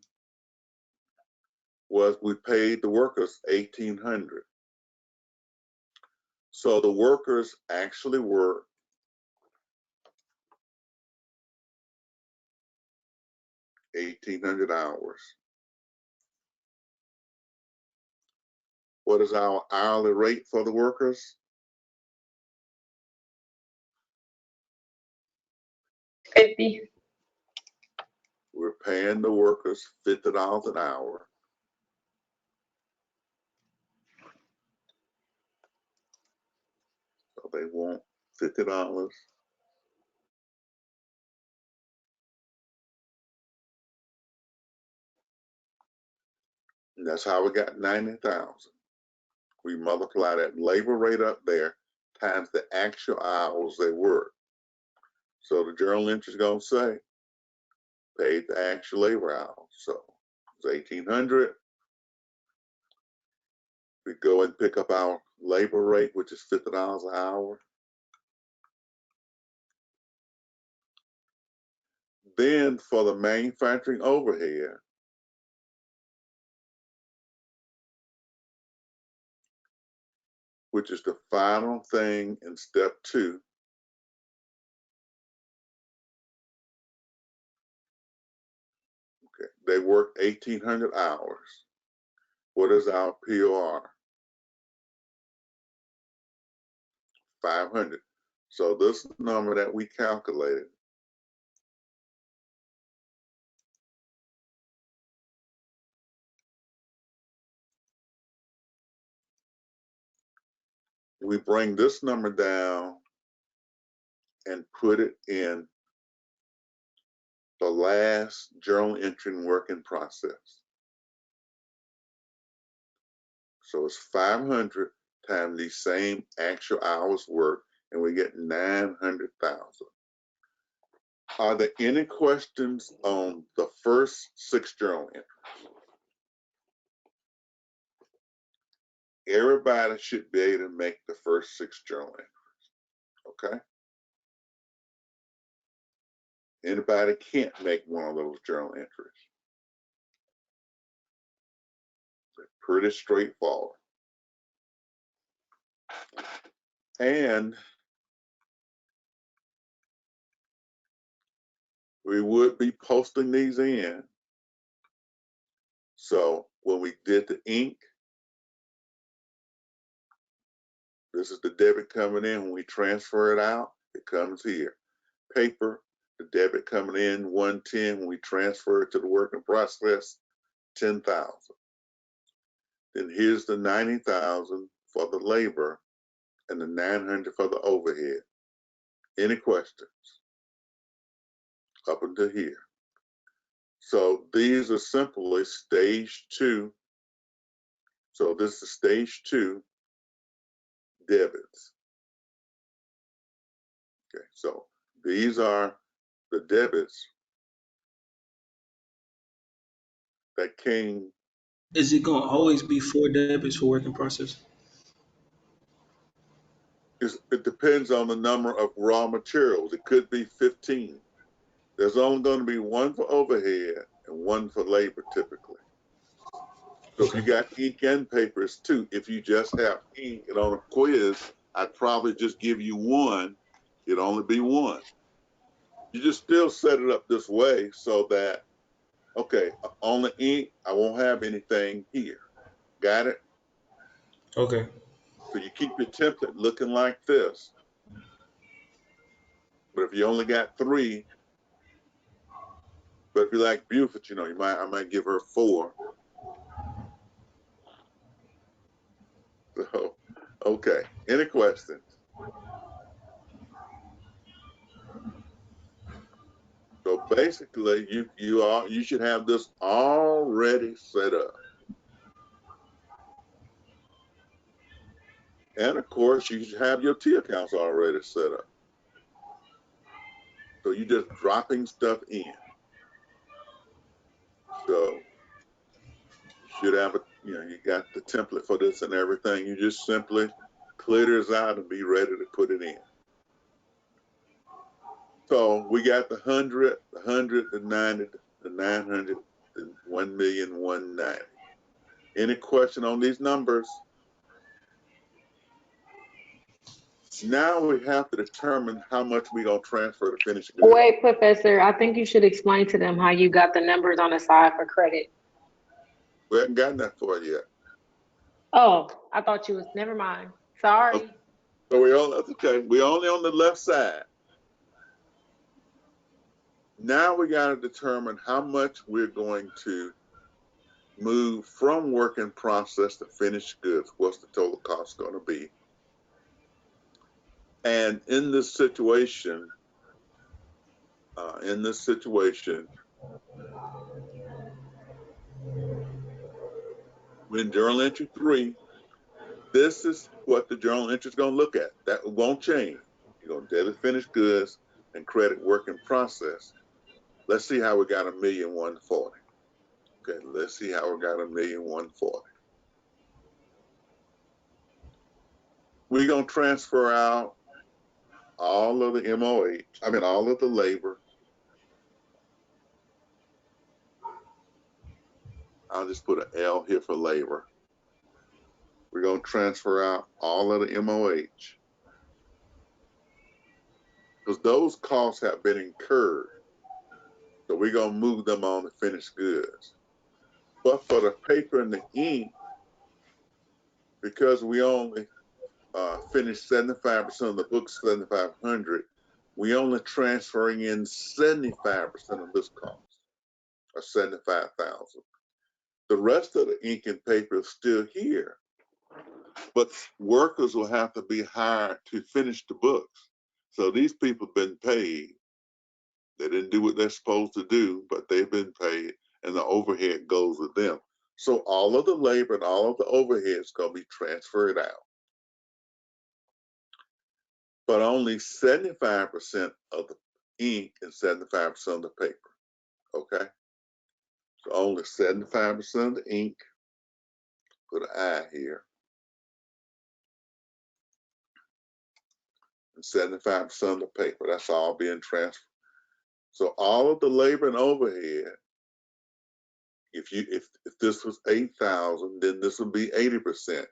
was we paid the workers $1,800. So the workers actually worked 1,800 hours. What is our hourly rate for the workers? 50. We're paying the workers $50 an hour. So they want $50 And that's how we got 90,000. We multiply that labor rate up there times the actual hours they work. So the journal entry is going to say, paid the actual labor hours. So it's 1,800. We go and pick up our labor rate, which is $50 an hour. Then for the manufacturing overhead, which is the final thing in step 2, okay, they work 1,800 hours. What is our POR? 500. So this number that we calculated, we bring this number down and put it in the last journal entry and work in process. So it's 500 times the same actual hours worked, and we get 900,000. Are there any questions on the first 6 journal entries? Everybody should be able to make the first 6 journal entries, okay? Anybody can't make one of those journal entries. They're pretty straightforward. And we would be posting these in. So when we did the ink, this is the debit coming in. When we transfer it out, it comes here. Paper, the debit coming in 110. When we transfer it to the work in process, 10,000. Then here's the 90,000 for the labor and the 900 for the overhead. Any questions up until here? So these are simply stage 2. So this is stage 2 debits. Okay, so these are the debits that came. Is it gonna always be 4 debits for work in process? It depends on the number of raw materials. It could be 15. There's only going to be 1 for overhead and 1 for labor typically. So if you got ink and papers too, if you just have ink and on a quiz, I'd probably just give you 1. It'd only be 1. You just still set it up this way so that, okay, on the ink, I won't have anything here. Got it? Okay. So you keep your template looking like this. But if you only got 3, but if you like Buford, you know, I might give her 4. So, okay. Any questions? So basically, you should have this already set up. And of course, you should have your T accounts already set up. So you're just dropping stuff in. So you should have you got the template for this and everything. You just simply clear this out and be ready to put it in. So we got the 100, the 100, the 90, the 900, the 1,190,000. Any question on these numbers? Now we have to determine how much we're going to transfer to finished goods. Wait, Professor, I think you should explain to them how you got the numbers on the side for credit. We haven't gotten that far yet. Oh, I thought you was, never mind. Sorry. Okay. So that's okay. We're only on the left side. Now we got to determine how much we're going to move from work in process to finished goods. What's the total cost going to be? And in this situation, We're in journal entry 3. This is what the journal entry is going to look at. That won't change. You're going to debit finished goods and credit work in process. Let's see how we got 1,140,000. Okay, let's see how we got 1,140,000. We're going to transfer out all of the all of the labor. I'll just put an L here for labor. We're going to transfer out all of the MOH because those costs have been incurred. So we're going to move them on to finished goods. But for the paper and the ink, because we only finished 75% of the book, 7,500, we only transferring in 75% of this cost, or 75,000. The rest of the ink and paper is still here, but workers will have to be hired to finish the books. So these people have been paid. They didn't do what they're supposed to do, but they've been paid, and the overhead goes with them. So all of the labor and all of the overhead is going to be transferred out. But only 75% of the ink and 75% of the paper, okay? So only 75% of the ink, put an I here, and 75% of the paper. That's all being transferred. So all of the labor and overhead, if this was 8,000, then this would be 80%.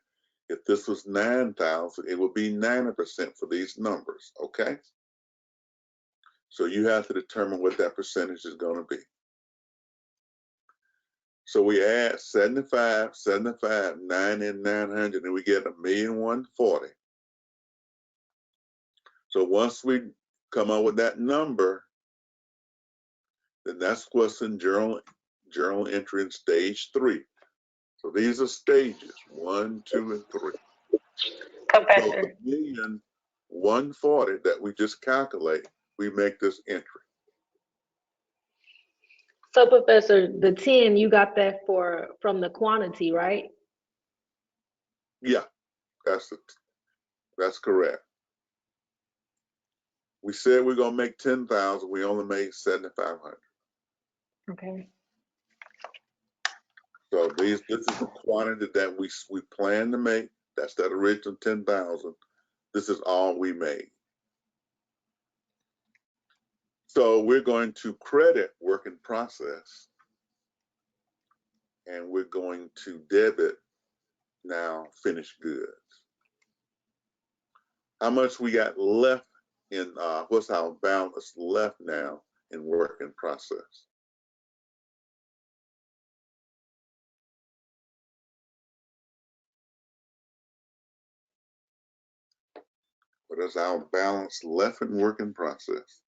If this was 9,000, it would be 90% for these numbers, okay? So you have to determine what that percentage is going to be. So we add 75, 75, 90, and 900, and we get 1,140,000. So once we come up with that number, then that's what's in journal entry in stage 3. So these are stages 1, 2, and 3. Professor. So 1,140,000 that we just calculate, we make this entry. So, Professor, the 10, you got that from the quantity, right? Yeah, that's correct. We said we're gonna make 10,000. We only made 7,500. Okay. So this is the quantity that we plan to make. That's that original 10,000. This is all we made. So we're going to credit work in process, and we're going to debit now finished goods. How much we got left in what's our balance left now in work in process? What is our balance left in work in process?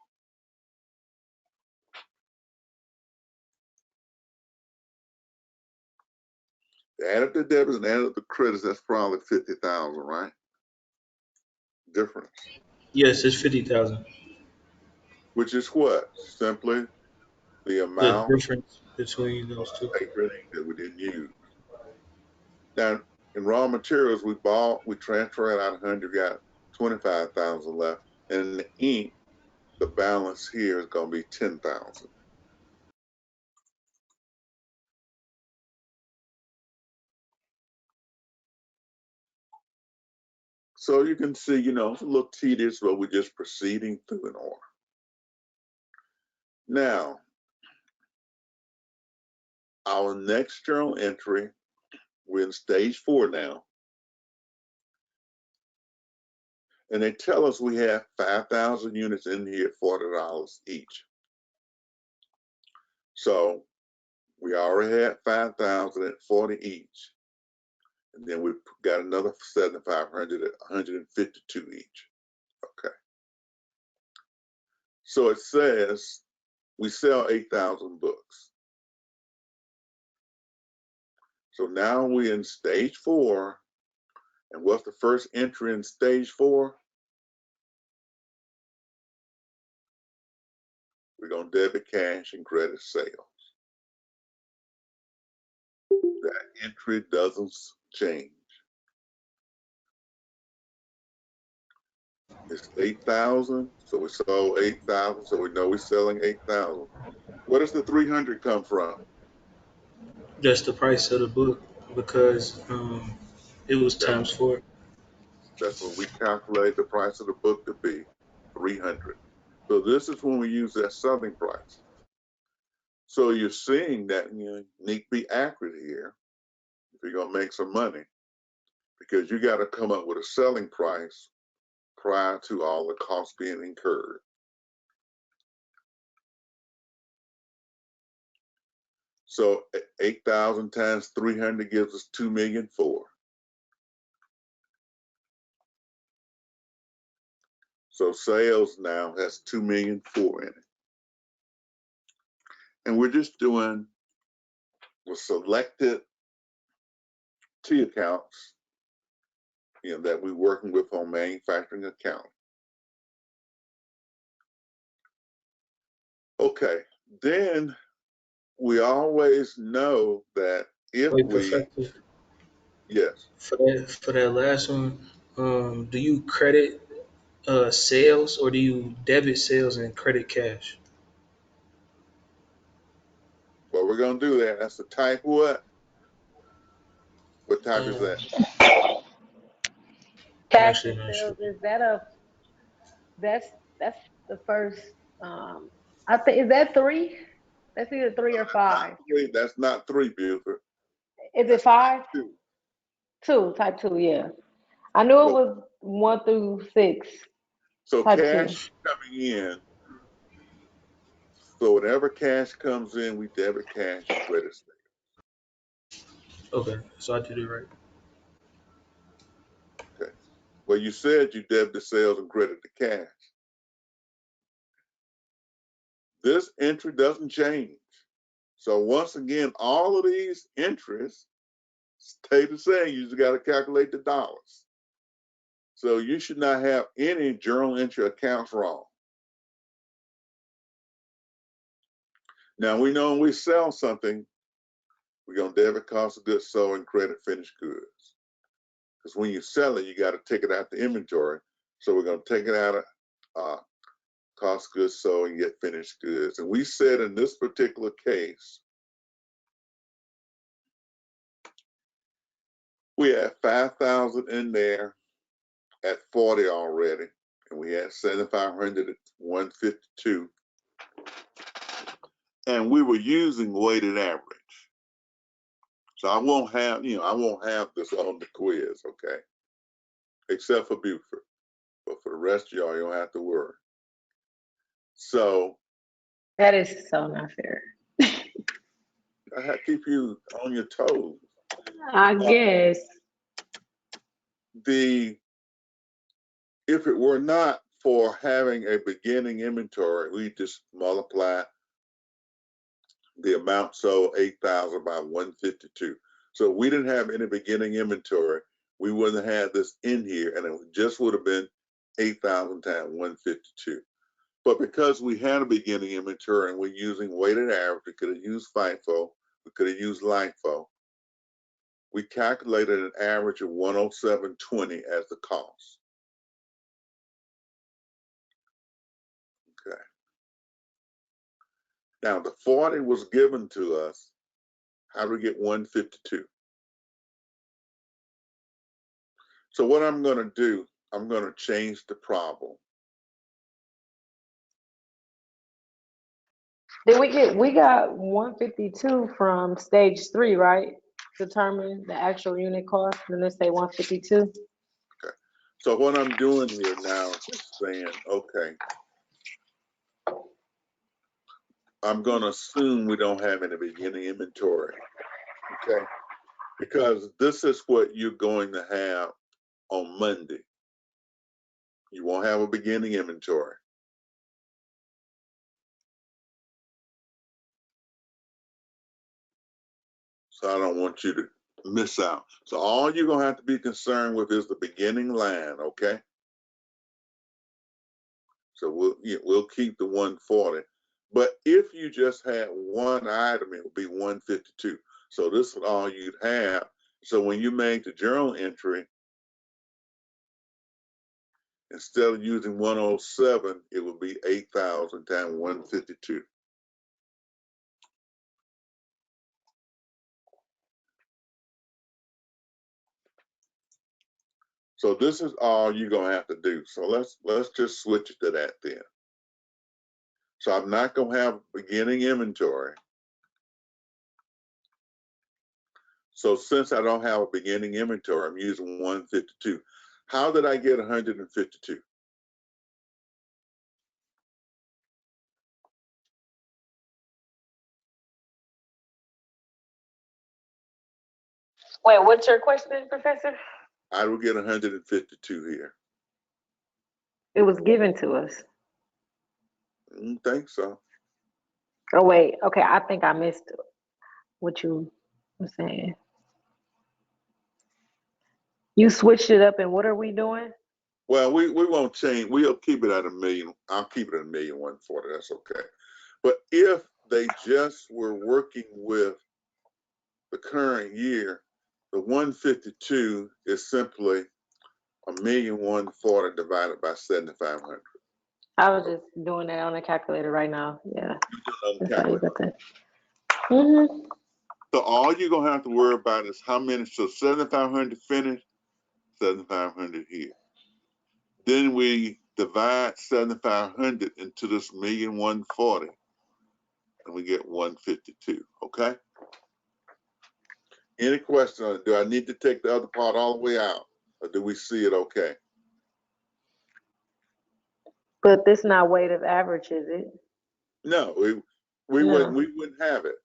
Add up the debits and add up the credits, that's probably 50,000, right? Difference. Yes, it's 50,000. Which is what? Simply the The amount difference between those of two. paper and ink that we didn't use. Now, in raw materials, we bought, we transferred out 100, got 25,000 left. And in the ink, the balance here is going to be 10,000. So you can see, it's a little tedious, but we're just proceeding through an order. Now, our next journal entry, we're in stage 4 now. And they tell us we have 5,000 units in here at $40 each. So we already had 5,000 at 40 each. And then we got another 7,500 at 152 each. Okay. So it says we sell 8,000 books. So now we're in stage 4. And what's the first entry in stage 4? We're going to debit cash and credit sales. That entry doesn't change. It's 8,000, so we sold 8,000, so we know we're selling 8,000. Where does the 300 come from? That's the price of the book because it was Okay, times 4. that's what we calculate the price of the book to be, 300. So this is when we use that selling price. So you're seeing that you need to be accurate here if you're gonna make some money, because you got to come up with a selling price prior to all the costs being incurred. So 8,000 times 300 gives us 2,000,004. So sales now has 2,000,004 in it. And we're just doing the selected T accounts, that we're working with on manufacturing account. Okay, then we always know that if Wait, we, Perfecto. yes, For that last one, do you credit sales or do you debit sales and credit cash? well, we're gonna do that. That's the type what? What type is Um, that? I'm Cash actually and not sure. sales, is that that's that's the first I think, is that 3? That's either 3 or Not 5. three. That's not 3, Buford. Is it That's type 5? 2. 2, type 2, yeah. I knew it So, was 1 through 6, so type 2. cash coming in. So whenever cash comes in, we debit cash and credit sales. Okay, so I did it right. Okay. Well, you said you debit the sales and credit the cash. This entry doesn't change. So once again, all of these entries stay the same. You just got to calculate the dollars. So you should not have any journal entry accounts wrong. Now we know when we sell something, we're going to debit cost of goods sold and credit finished goods. Because when you sell it, you got to take it out the inventory. So we're going to take it out of cost of goods sold and get finished goods. And we said in this particular case, we had 5,000 in there at 40 already, and we had 7,500 at 152, and we were using weighted average. So I won't have this on the quiz, okay? Except for Buford, but for the rest of y'all, you don't have to worry. So That is so not fair. I have to keep you on your toes. I guess. If it were not for having a beginning inventory, we just multiply the amount sold 8,000 by 152. So we didn't have any beginning inventory. We wouldn't have had this in here, and it just would have been 8,000 times 152. But because we had a beginning inventory and we're using weighted average, we could have used FIFO, we could have used LIFO. We calculated an average of 107.20 as the cost. Okay. Now the 40 was given to us. How do we get 152? So what I'm going to do, I'm going to change the problem. We got 152 from stage 3, right? Determine the actual unit cost, and then say 152. Okay. So what I'm doing here now is just saying, okay, I'm going to assume we don't have any beginning inventory. Okay. Because this is what you're going to have on Monday. You won't have a beginning inventory. So I don't want you to miss out. So all you're going to have to be concerned with is the beginning line, okay? So we'll keep the 140. But if you just had one item, it would be 152. So this is all you'd have. So when you make the journal entry, instead of using 107, it would be 8,000 times 152. So this is all you're gonna have to do. So let's just switch it to that then. So I'm not gonna have beginning inventory. So since I don't have a beginning inventory, I'm using 152. How did I get 152? Wait, what's your question, Professor? I will get 152 here. It was given to us. I don't think so. Oh wait, okay. I think I missed what you were saying. You switched it up, and what are we doing? Well, we won't change. We'll keep it at 1,000,000. I'll keep it at 1,140,000. That's okay. But if they just were working with the current year, the 152 is simply 1,140,000 divided by 7,500. I was just doing that on the calculator right now. Yeah, that's how you got that. So all you're gonna have to worry about is how many. So 7,500 finished, 7,500 here. Then we divide 7,500 into this 1,140,000, and we get 152. Okay. Any question on it? Do I need to take the other part all the way out, or do we see it okay? But this not weighted average, is it? No, we wouldn't have it.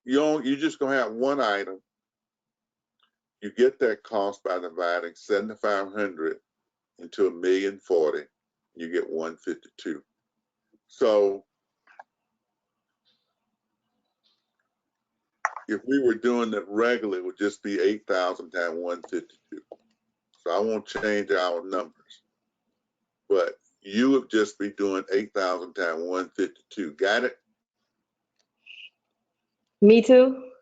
You're just gonna have one item. You get that cost by dividing 7,500 into 1,040,000. You get 152. So if we were doing it regularly, it would just be 8,000 times 152. So I won't change our numbers, but you would just be doing 8,000 times 152. Got it? Me too.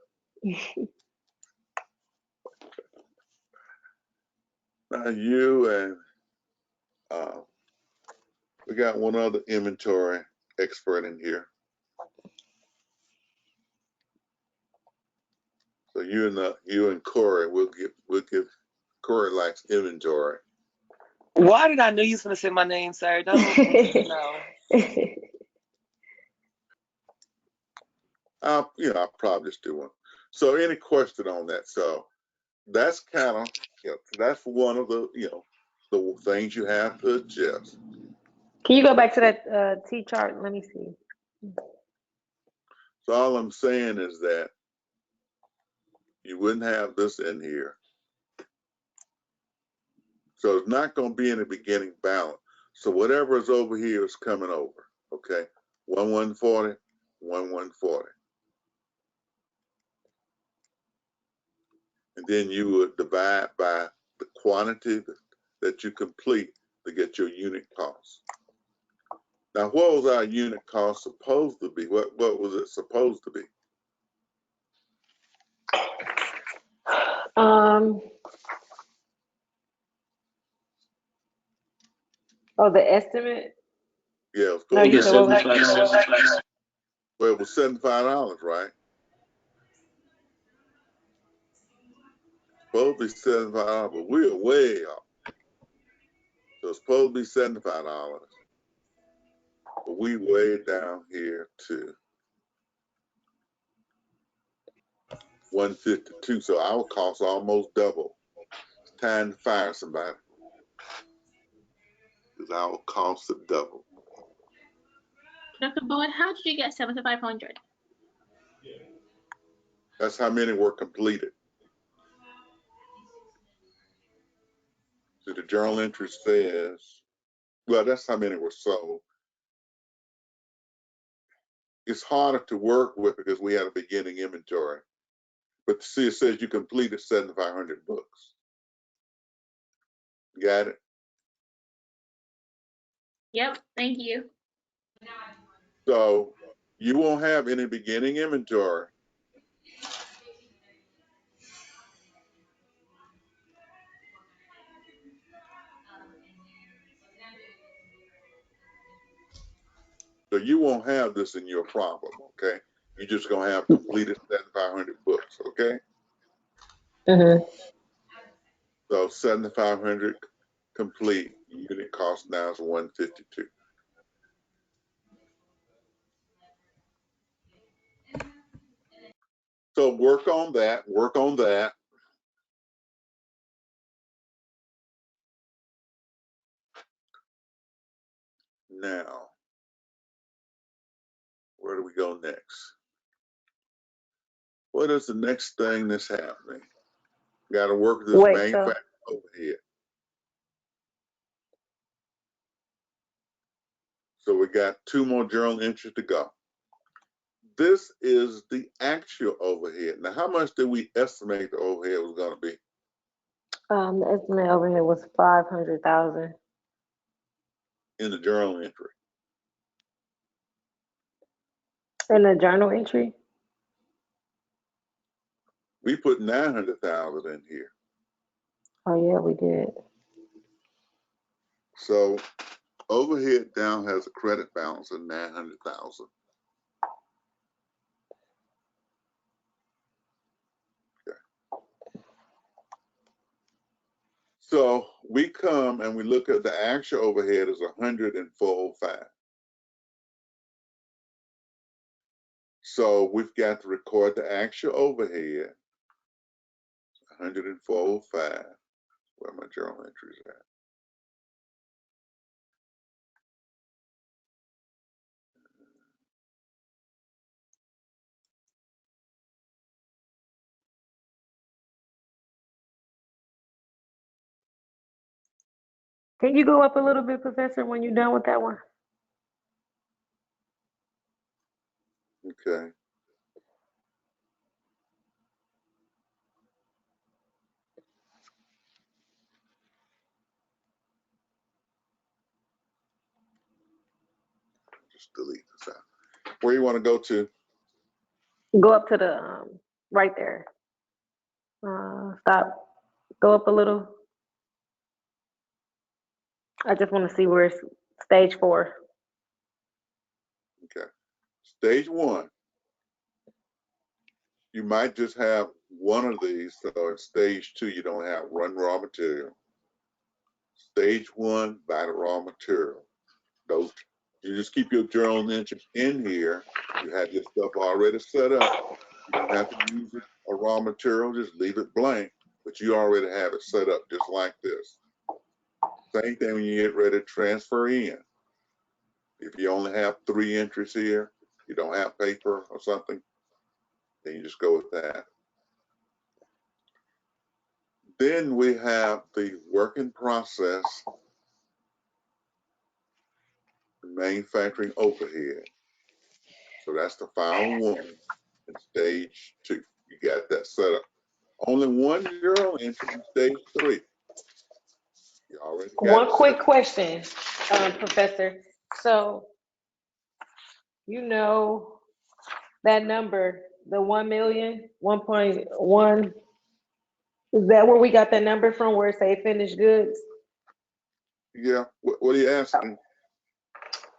Now you and we got one other inventory expert in here. So you and Corey, we'll give Corey likes inventory. Why did I know you was gonna say my name, sir? Don't no. I'll probably just do one. So any question on that? So that's kind of that's one of the the things you have to adjust. Can you go back to that T chart? Let me see. So all I'm saying is that you wouldn't have this in here. So it's not going to be in the beginning balance. So whatever is over here is coming over. Okay, 1,140, 1,140. And then you would divide by the quantity that you complete to get your unit cost. Now, what was our unit cost supposed to be? What was it supposed to be? Oh, the estimate? Yeah, it was No, you said what was $75. well, it was $75, right? Supposed to be $75, but we're way off. So it's supposed to be $75, but we way down here to 152. So our cost almost double. It's time to fire somebody because our costs have doubled. Dr. Boyd, how did you get 7,500? That's how many were completed. So the journal entry says, well, that's how many were sold. It's harder to work with because we had a beginning inventory. But see, it says you completed 7,500 books. Got it? Yep, thank you. So you won't have any beginning inventory So you won't have this in your problem, okay? You're just going to have completed 7,500 books, okay? Mm-hmm. So 7,500 complete. Unit cost now is 152. So work on that. Work on that. Now, where do we go next? What is the next thing that's happening? Got to work with this Wait, manufacturing overhead. So we got 2 more journal entries to go. This is the actual overhead. Now, how much did we estimate the overhead was going to be? the estimate over here was 500,000 In the journal entry? in the journal entry. We put 900,000 in here. Oh yeah, we did. So overhead down has a credit balance of 900,000. Okay. So we come and we look at the actual overhead is 104.05. So we've got to record the actual overhead, 104.05. Where my journal entries at? Can you go up a little bit, Professor, when you're done with that one? Okay. Just delete this out. Where you want to go to? Go up to the right there. Stop. Go up a little. I just want to see where it's stage 4. Okay. Stage 1. You might just have one of these. So in stage 2, you don't have run raw material. Stage 1, buy the raw material. Those, you just keep your journal entries in here. You have your stuff already set up. You don't have to use it, a raw material, just leave it blank, but you already have it set up just like this. Same thing when you get ready to transfer in. If you only have 3 entries here, you don't have paper or something, then you just go with that. Then we have the work in process, manufacturing overhead. So that's the final one in stage 2. You got that set up. Only one journal entry in stage 3. You already got One it quick set up. question, Professor. So, you know that number, the 1 million, 1.1, is that where we got that number from where it say finished goods? Yeah, what are you asking?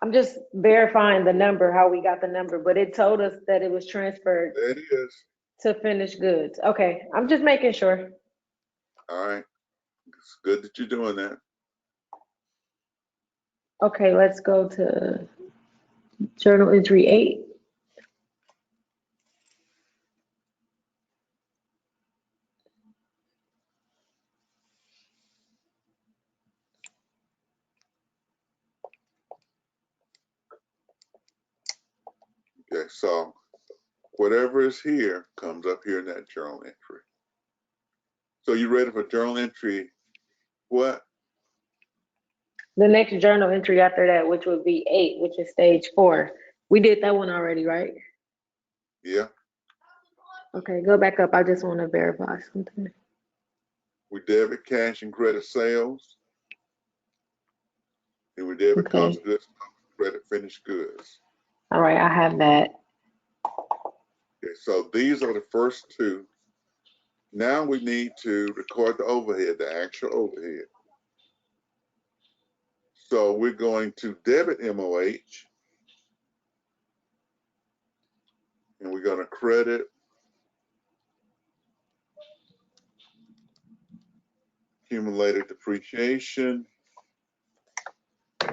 I'm just verifying the number, how we got the number, but it told us that it was transferred There it is. to finished goods. Okay, I'm just making sure. All right. It's good that you're doing that. Okay, let's go to journal entry 8. Okay, so whatever is here comes up here in that journal entry. So you ready for journal entry what? The next journal entry after that, which would be 8, which is stage 4. We did that one already, right? Yeah, Okay, go back up. I just want to verify something. we debit cash and credit sales. And we debit cost Okay. of goods, credit finished goods. All right, I have that. Okay, so these are the first 2. Now we need to record the overhead, the actual overhead. So we're going to debit MOH. And we're going to credit accumulated depreciation, and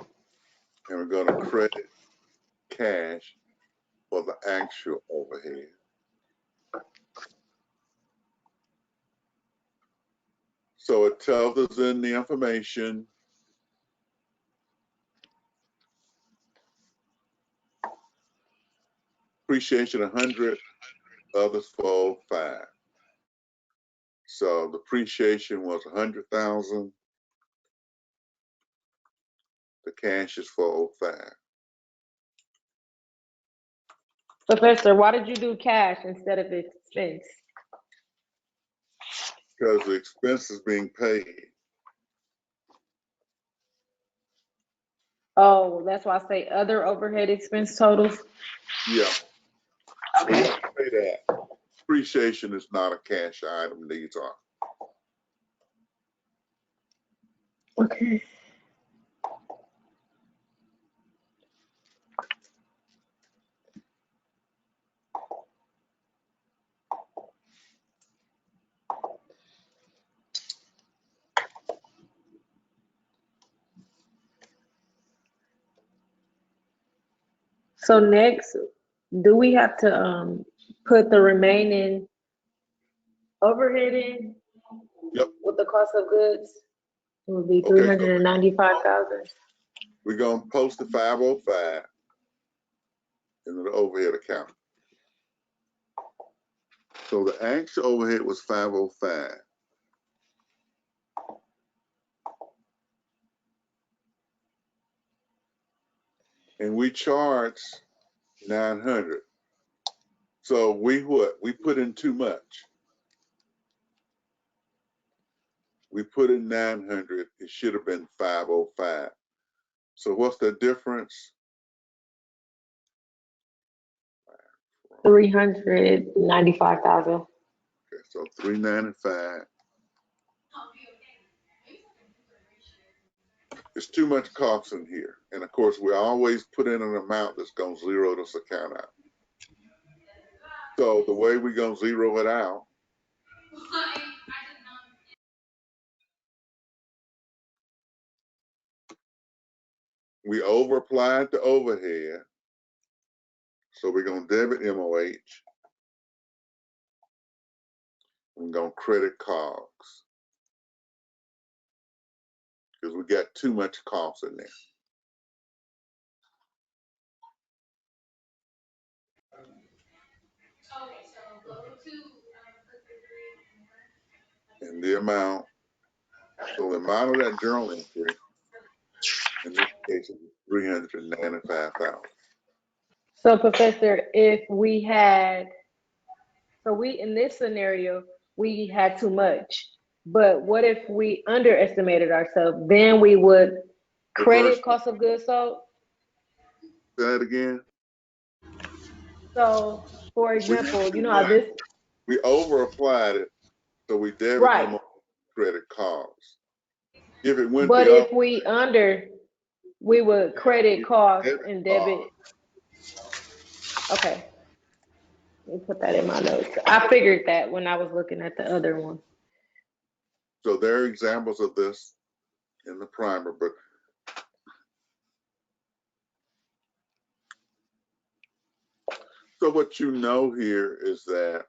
we're going to credit cash for the actual overhead. So it tells us in the information depreciation 100, others for 5. So depreciation was 100,000. The cash is 405. Professor, why did you do cash instead of expense? Because the expense is being paid. Oh, that's why I say other overhead expense totals. Yeah, we Okay. don't pay that. Depreciation is not a cash item. These are. Okay. So next, do we have to put the remaining overhead in Yep. with the cost of goods? It would be Okay, so 395,000. we're going to post the 505 into the overhead account. So the actual overhead was 505. And we charged 900. So we put in too much. We put in 900. It should have been 505. So what's the difference? 395,000. Okay, so 395. There's too much cost in here. And of course, we always put in an amount that's going to zero this account out. So the way we're going to zero it out, we over applied the overhead. So we're going to debit MOH. We're going to credit COGS because we got too much cost in there. And the amount, so the amount of that journal entry, in this case, is 395,000. So Professor, if we had, so we, in this scenario, we had too much, but what if we underestimated ourselves? Then we would Reverse credit cost of goods sold. that again. So for We had example, too you know how much. this, We over applied it, so we debit right. MOH credit COGS. If it went But the other if we under, we would credit way, cost debit and COGS. debit. Okay, let me put that in my notes. I figured that when I was looking at the other one. So there are examples of this in the primer, but so what you know here is that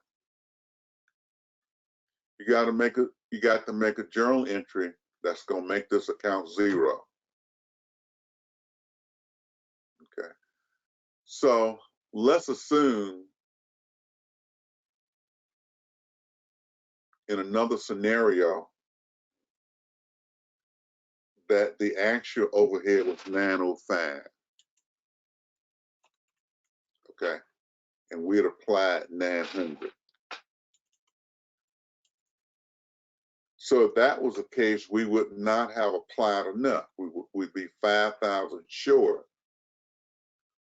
you got to make a journal entry that's going to make this account zero. Okay. So let's assume in another scenario that the actual overhead was 905. Okay. And we'd applied 900. So if that was the case, we would not have applied enough. We'd be 5,000 short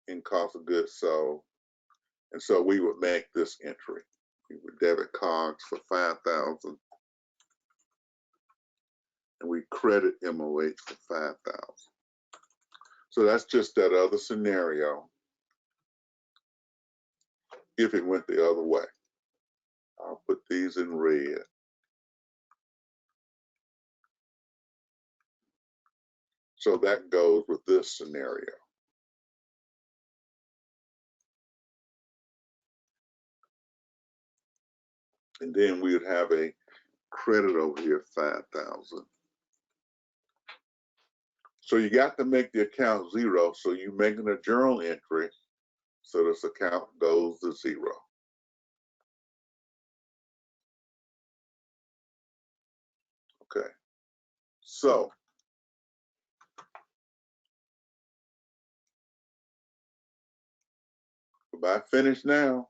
in cost of goods sold. And so we would make this entry. We would debit COGS for 5,000 and we credit MOH for 5,000. So that's just that other scenario if it went the other way. I'll put these in red. So that goes with this scenario. And then we would have a credit over here, 5,000. So you got to make the account zero. So you're making a journal entry so this account goes to zero. Okay. So about finished now.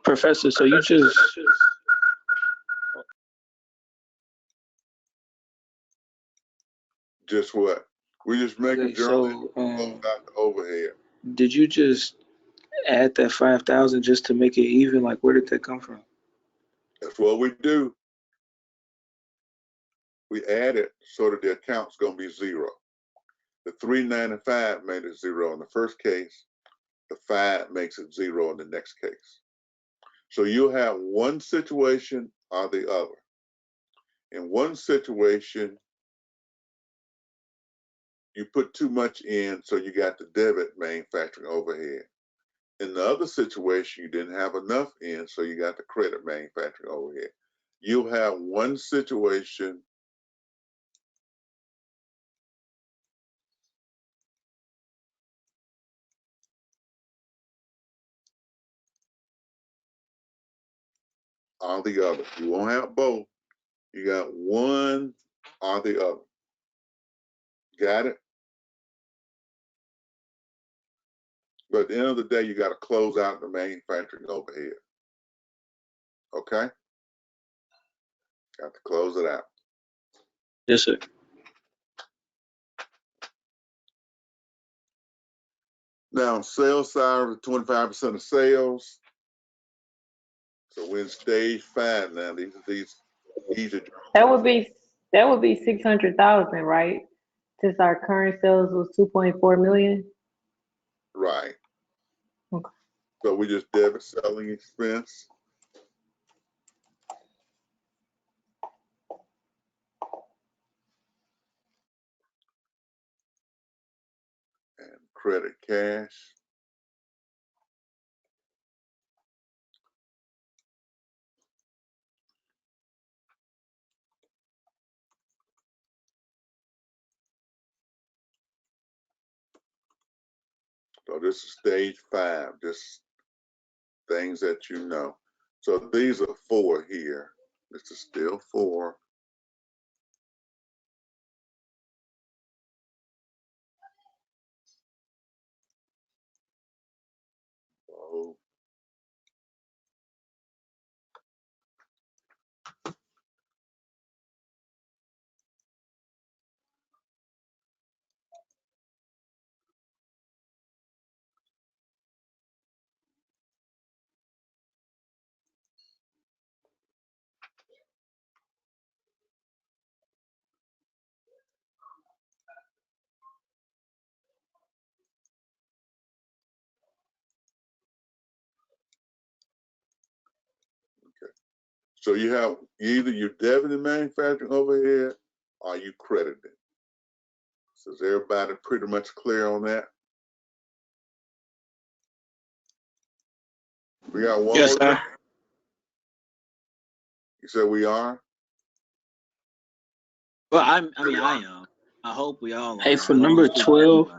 Professor, so you just what? We just make a journal entry, so out the overhead. did you just add that 5,000 just to make it even? Like, where did that come from? That's what we do. We add it so that the account's going to be zero. The 395 made it zero in the first case. The 5 makes it zero in the next case. So you'll have one situation or the other. In one situation, you put too much in, so you got the debit manufacturing overhead. In the other situation, you didn't have enough in, so you got the credit manufacturing overhead. You'll have one situation or the other. You won't have both. You got one or the other. Got it? But at the end of the day, you got to close out the manufacturing overhead. Okay? Got to close it out. Yes, sir. Now, sales side is 25% of sales. So we're in stage 5 now. These easy. That would be 600,000, right? Since our current sales was 2.4 million. Right. Okay. So we just debit selling expense. And credit cash. So this is stage 5, just things that you know. So these are 4 here. This is still 4. Oh, okay. So you have either you debiting manufacturing overhead or you crediting. So is everybody pretty much clear on that? We got one Yes, more. sir. You said we are? Well, I mean, I am. I hope we all Hey, are. for I don't number want to speak for 12,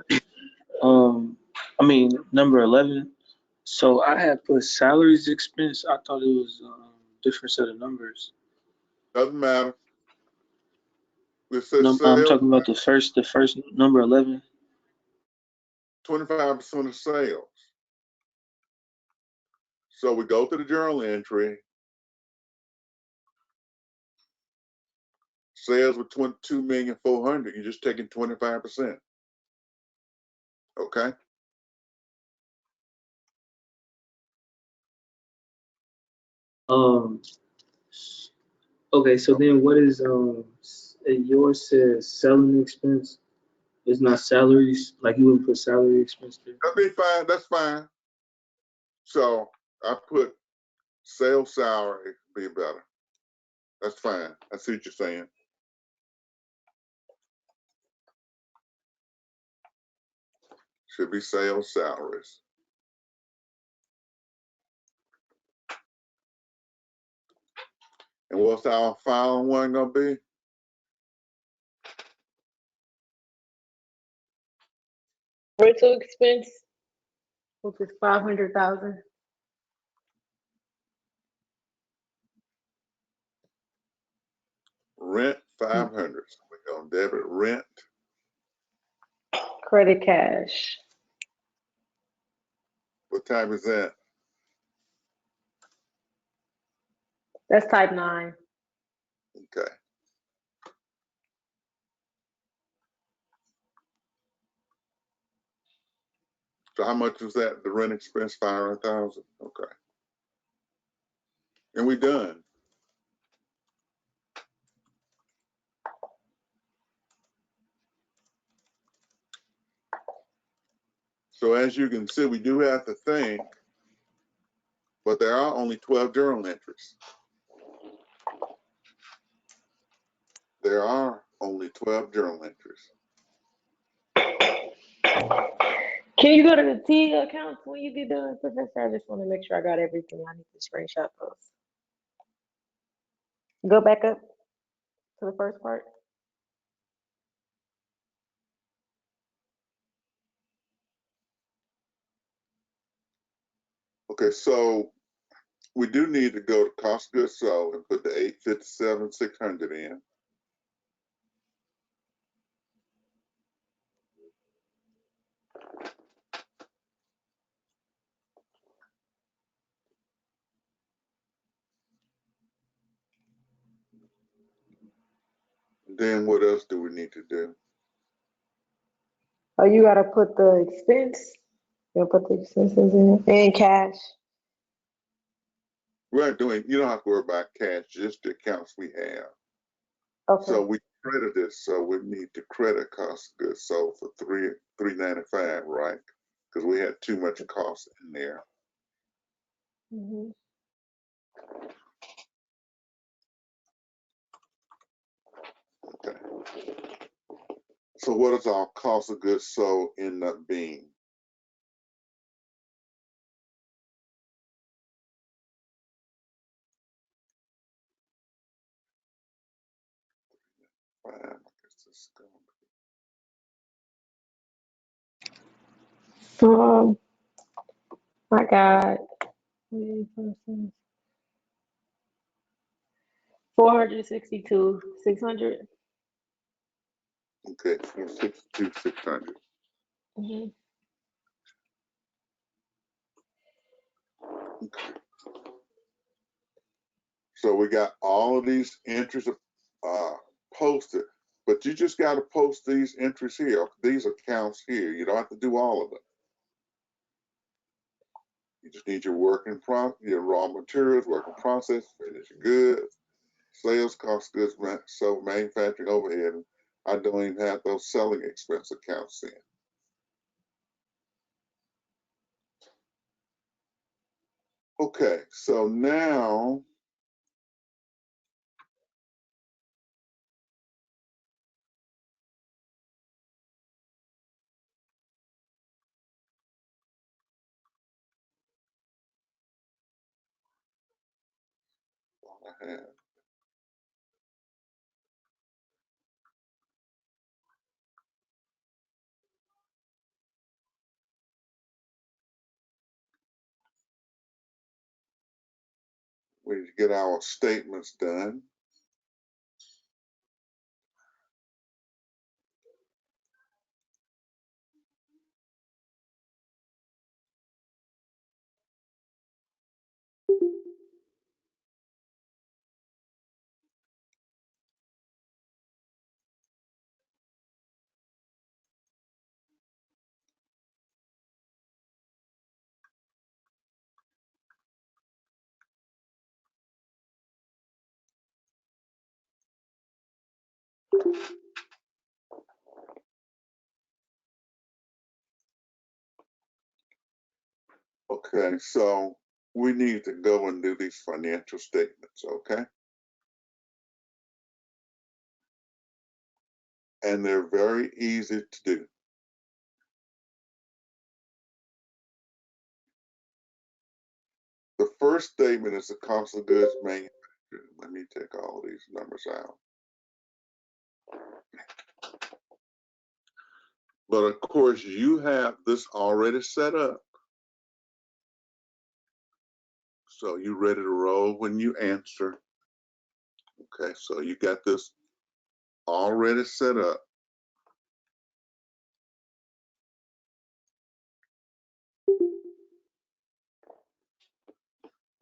everybody. number 11. So I had put salaries expense. I thought it was different set of numbers. Doesn't matter. It says I'm sales, talking about the first number 11. 25% of sales. So we go to the journal entry. Sales with 22,400,000. You're just taking 25%. Okay. Um. Okay. So then, what is yours says selling expense? It's not salaries. Like you wouldn't put salary expense there. That'd be fine. That's fine. So I put sales salary be better. That's fine. I see what you're saying. Should be sales salaries. And what's our final one gonna be? Rental expense, which is 500,000. Rent 500. So we're gonna debit rent. Credit cash. What type is that? That's type 9. Okay. So how much was that? The rent expense 500,000. Okay. And we done. So as you can see, we do have to think, but there are only 12 journal entries. There are only 12 journal entries. Can you go to the T accounts when you get done, Professor? I just want to make sure I got everything. I need to screenshot those. Go back up to the first part. Okay, so we do need to go to cost of goods sold and put the 857,600 in. Then what else do we need to do? Oh, you gotta put the expense. You gotta put the expenses in and cash. We're not doing, you don't have to worry about cash, just the accounts we have. Okay. So we credit this, so we need to credit cost of goods sold for 395, right? Because we had too much cost in there. Mm-hmm. Okay. So what does our cost of goods sold end up being? I guess this is going I got 462, 600. okay, 462,600. Mm-hmm. Okay. So we got all of these entries posted, but you just got to post these entries here, these accounts here. You don't have to do all of them. You just need your your raw materials, working process, finished goods, sales cost goods, so manufacturing overhead. And I don't even have those selling expense accounts in. Okay, so now I have we need to get our statements done. Okay, so we need to go and do these financial statements, okay? And they're very easy to do. The first statement is the cost of goods manufactured. Let me take all of these numbers out. But of course, you have this already set up. So you ready to roll when you answer. Okay, so you got this already set up.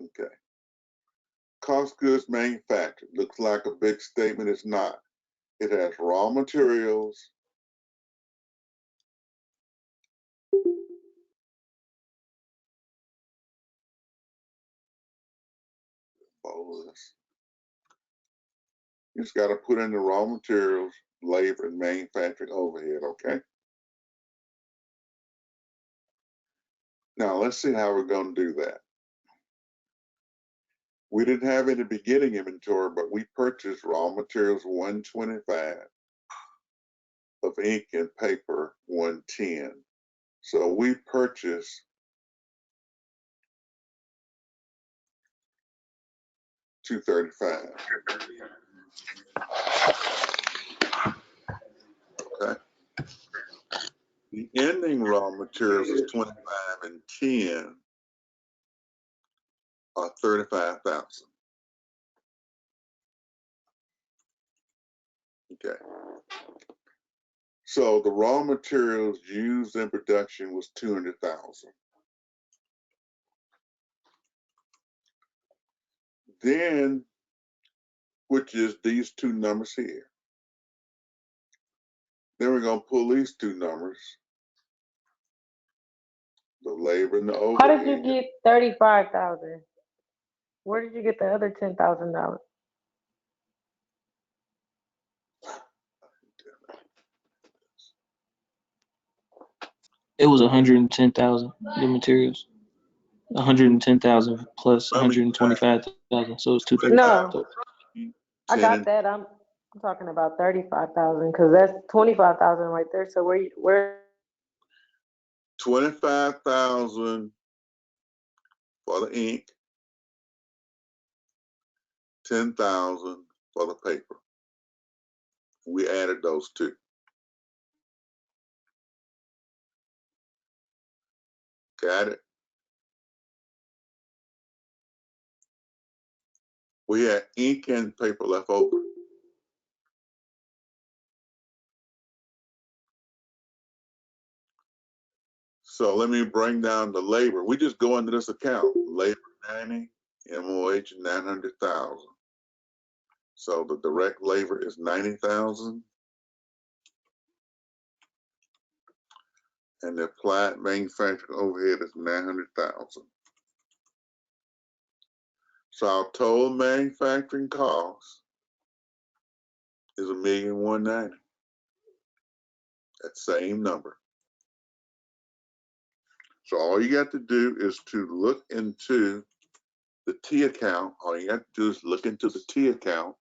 Okay. Cost goods manufactured. Looks like a big statement. It's not. It has raw materials, bonus. You just got to put in the raw materials, labor, and manufacturing overhead, okay? Now, let's see how we're going to do that. We didn't have any beginning inventory, but we purchased raw materials 125 of ink and paper 110. So we purchased 235. Okay. The ending raw materials is 25 and 10 are 35,000. Okay. So the raw materials used in production was 200,000. Then, which is these two numbers here. Then we're going to pull these two numbers, the labor and the How overhead. did you get 35,000? Where did you get the other $10,000? It was 110,000. The materials. 110,000 plus 125,000, so it's 235. No, I got that. I'm talking about 35,000 because that's 25,000 right there. So where? 25,000 for the ink, 10,000 for the paper. We added those two. Got it? We had ink and paper left over. So let me bring down the labor. We just go into this account. Labor 90, MOH 900,000. So the direct labor is 90,000. And the applied manufacturing overhead is 900,000. So our total manufacturing cost is $1,190,000. That same number. So all you got to do is to look into the T account. All you got to do is look into the T account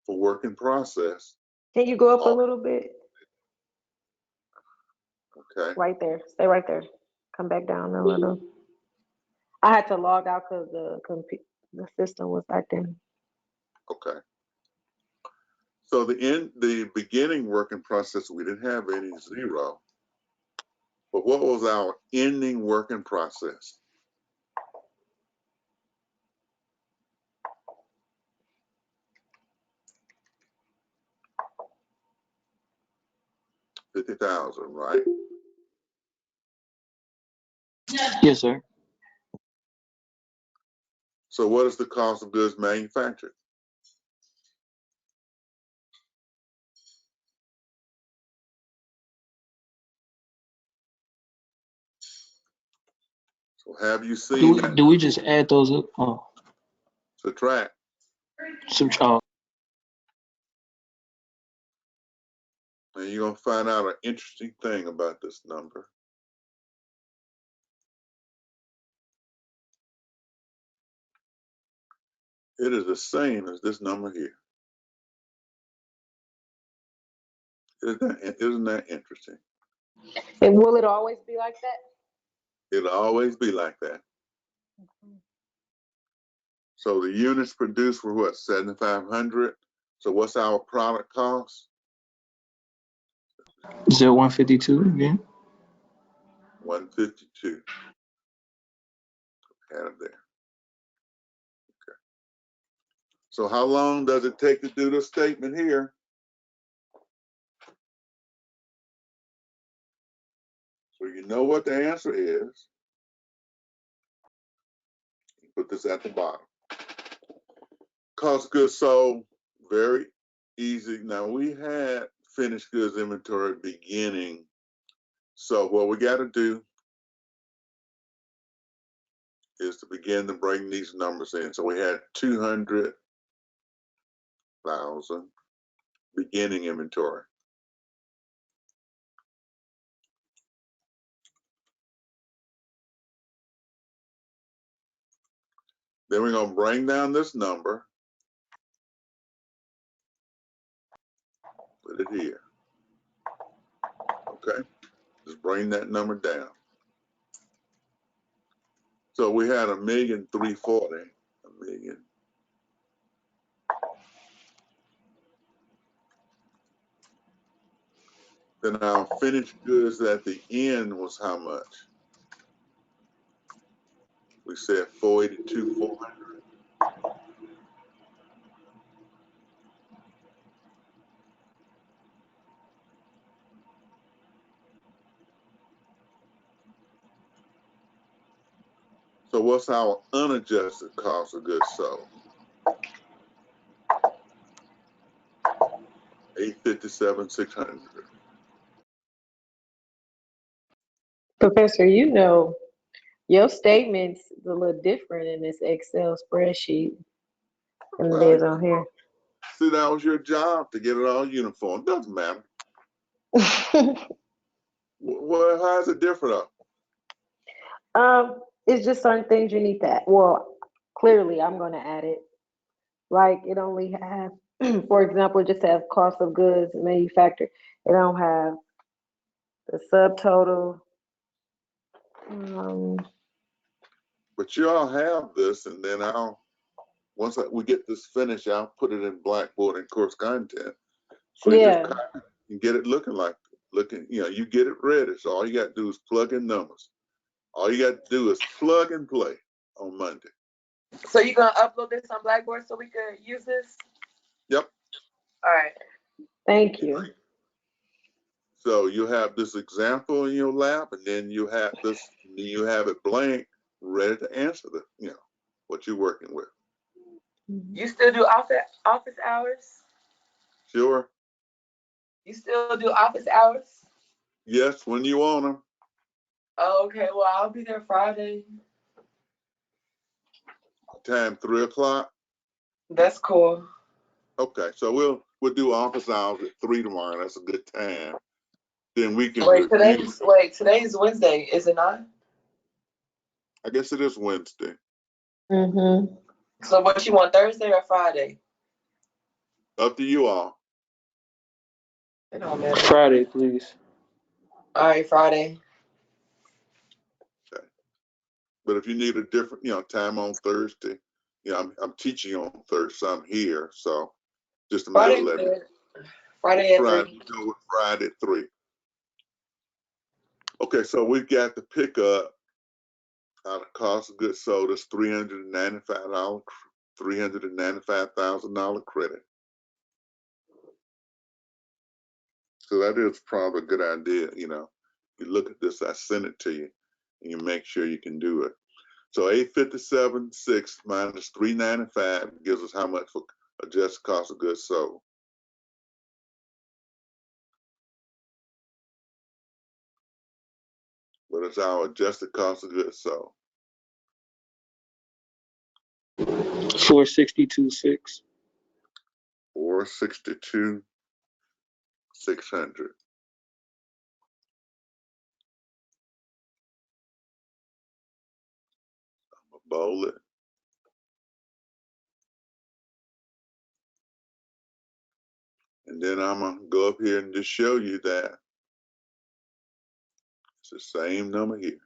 for work in process. Can you go up a little bit? Okay. Right there. Stay right there. Come back down a little. I had to log out because the system was acting. Okay. So the beginning working process, we didn't have any zero. But what was our ending working process? $50,000, right? Yes, sir. So what is the cost of goods manufactured? So have you seen that? Do we just add those up? Oh, Subtract. subtract. And you're going to find out an interesting thing about this number. It is the same as this number here. Isn't that interesting? And will it always be like that? It'll always be like that. So the units produced were what, 7,500? So what's our product cost? Is that 152 again? 152. Had it there. Okay. So how long does it take to do the statement here? So you know what the answer is. Put this at the bottom. Cost of goods sold, very easy. Now we had finished goods inventory beginning. So what we got to do is to begin to bring these numbers in. So we had 200,000 beginning inventory. Then we're going to bring down this number. Put it here. Okay. Just bring that number down. So we had 1,340,000. 1,000,000. Then our finished goods at the end was how much? We said 482,400. So what's our unadjusted cost of goods sold? 857,600. Professor, you know, your statement's a little different in this Excel spreadsheet than it is on here. See, that was your job to get it all uniform. Doesn't matter. Well, how is it different? It's just certain things you need to add. Well, clearly I'm going to add it. Like it only has, for example, it just has cost of goods manufactured. It don't have the subtotal. But you all have this, and then once we get this finished, I'll put it in Blackboard and course content. So you just copy it and get it you get it ready. So all you got to do is plug in numbers. All you got to do is plug and play on Monday. So you're going to upload this on Blackboard so we can use this? Yep. All right. Thank you. So you have this example in your lap, and then you have it blank, ready to answer what you're working with. You still do office hours? Sure. You still do office hours? Yes, when you want them. Oh, okay. Well, I'll be there Friday. Time 3 o'clock. That's cool. Okay, so we'll do office hours at 3 tomorrow. That's a good time. Then we can today's Wednesday, is it not? I guess it is Wednesday. Mm-hmm. So what you want, Thursday or Friday? Up to you all. It don't matter. Friday, please. All right, Friday. Okay. But if you need a different, time on Thursday, I'm teaching on Thursday, so I'm here. So just a matter of letting me. Friday at Friday, 3. go with Friday at 3. Okay, so we've got to pick up out of cost of goods sold. It's $395,000 credit. So that is probably a good idea. You look at this, I send it to you, and you make sure you can do it. So 857.6 minus 395 gives us how much for adjusted cost of goods sold? What is our adjusted cost of goods sold? 462.6. 462.6. 600. I'm gonna bold it. And then I'm gonna go up here and just show you that it's the same number here.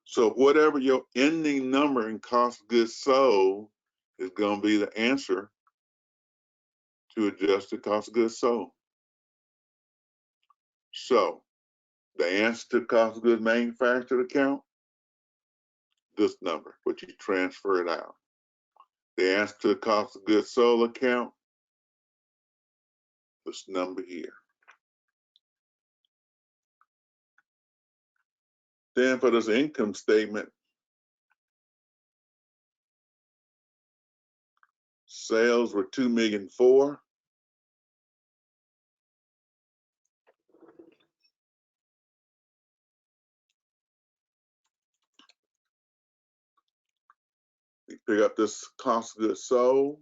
So whatever your ending number in cost of goods sold is gonna be the answer to adjust the cost of goods sold. So the answer to cost of goods manufactured account, this number, which you transfer it out. The answer to the cost of goods sold account, this number here. Then for this income statement, sales were $2,000,004. We pick up this cost of goods sold.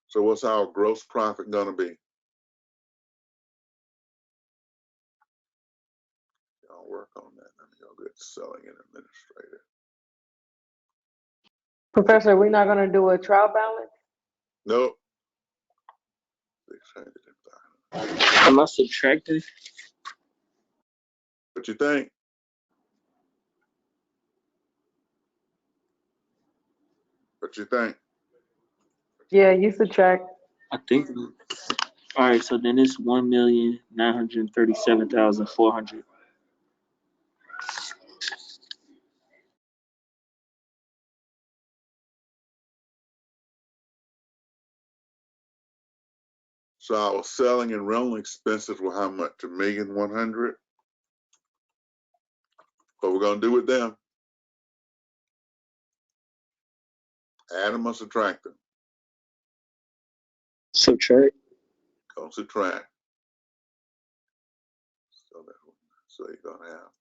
So what's our gross profit gonna be? I'll work on that. Let me go get selling and administrative. Professor, we're not gonna do a trial balance? Nope. Am I subtracting? What you think? What you think? Yeah, you subtract. I think. All right, so then it's 1,937,400. So our selling and rental expenses were how much? $1,100,000. What we're gonna do with them? Add them or subtract them? Subtract. Go subtract. So you're gonna have.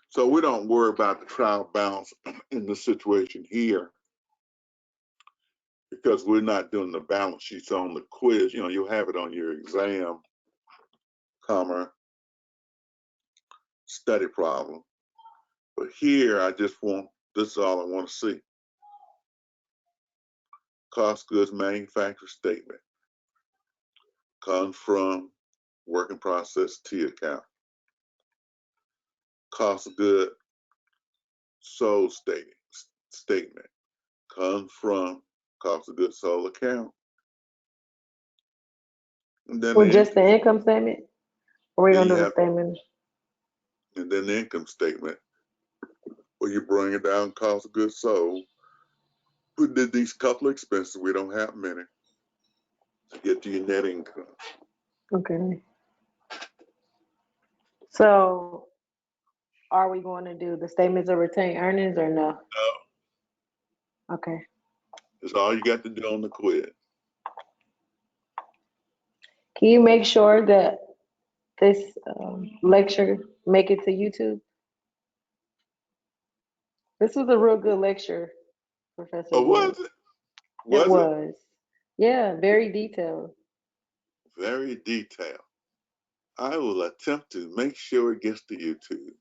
So we don't worry about the trial balance in this situation here because we're not doing the balance sheets on the quiz. You know, you'll have it on your exam, study problem. But here, I just want, this is all I want to see. Cost goods manufacturer statement comes from work in process T account. Cost of good sold statement comes from cost of goods sold account. And then Or just the income statement? Or we gonna do the statement? And then the income statement, where you bring it down cost of goods sold. We did these couple of expenses, we don't have many, to get to your net income. Okay. So are we going to do the statements of retained earnings or no? No. Okay. That's all you got to do on the quiz. Can you make sure that this lecture make it to YouTube? This was a real good lecture, Professor. Oh, was it? It was. Yeah, very detailed. Very detailed. I will attempt to make sure it gets to YouTube.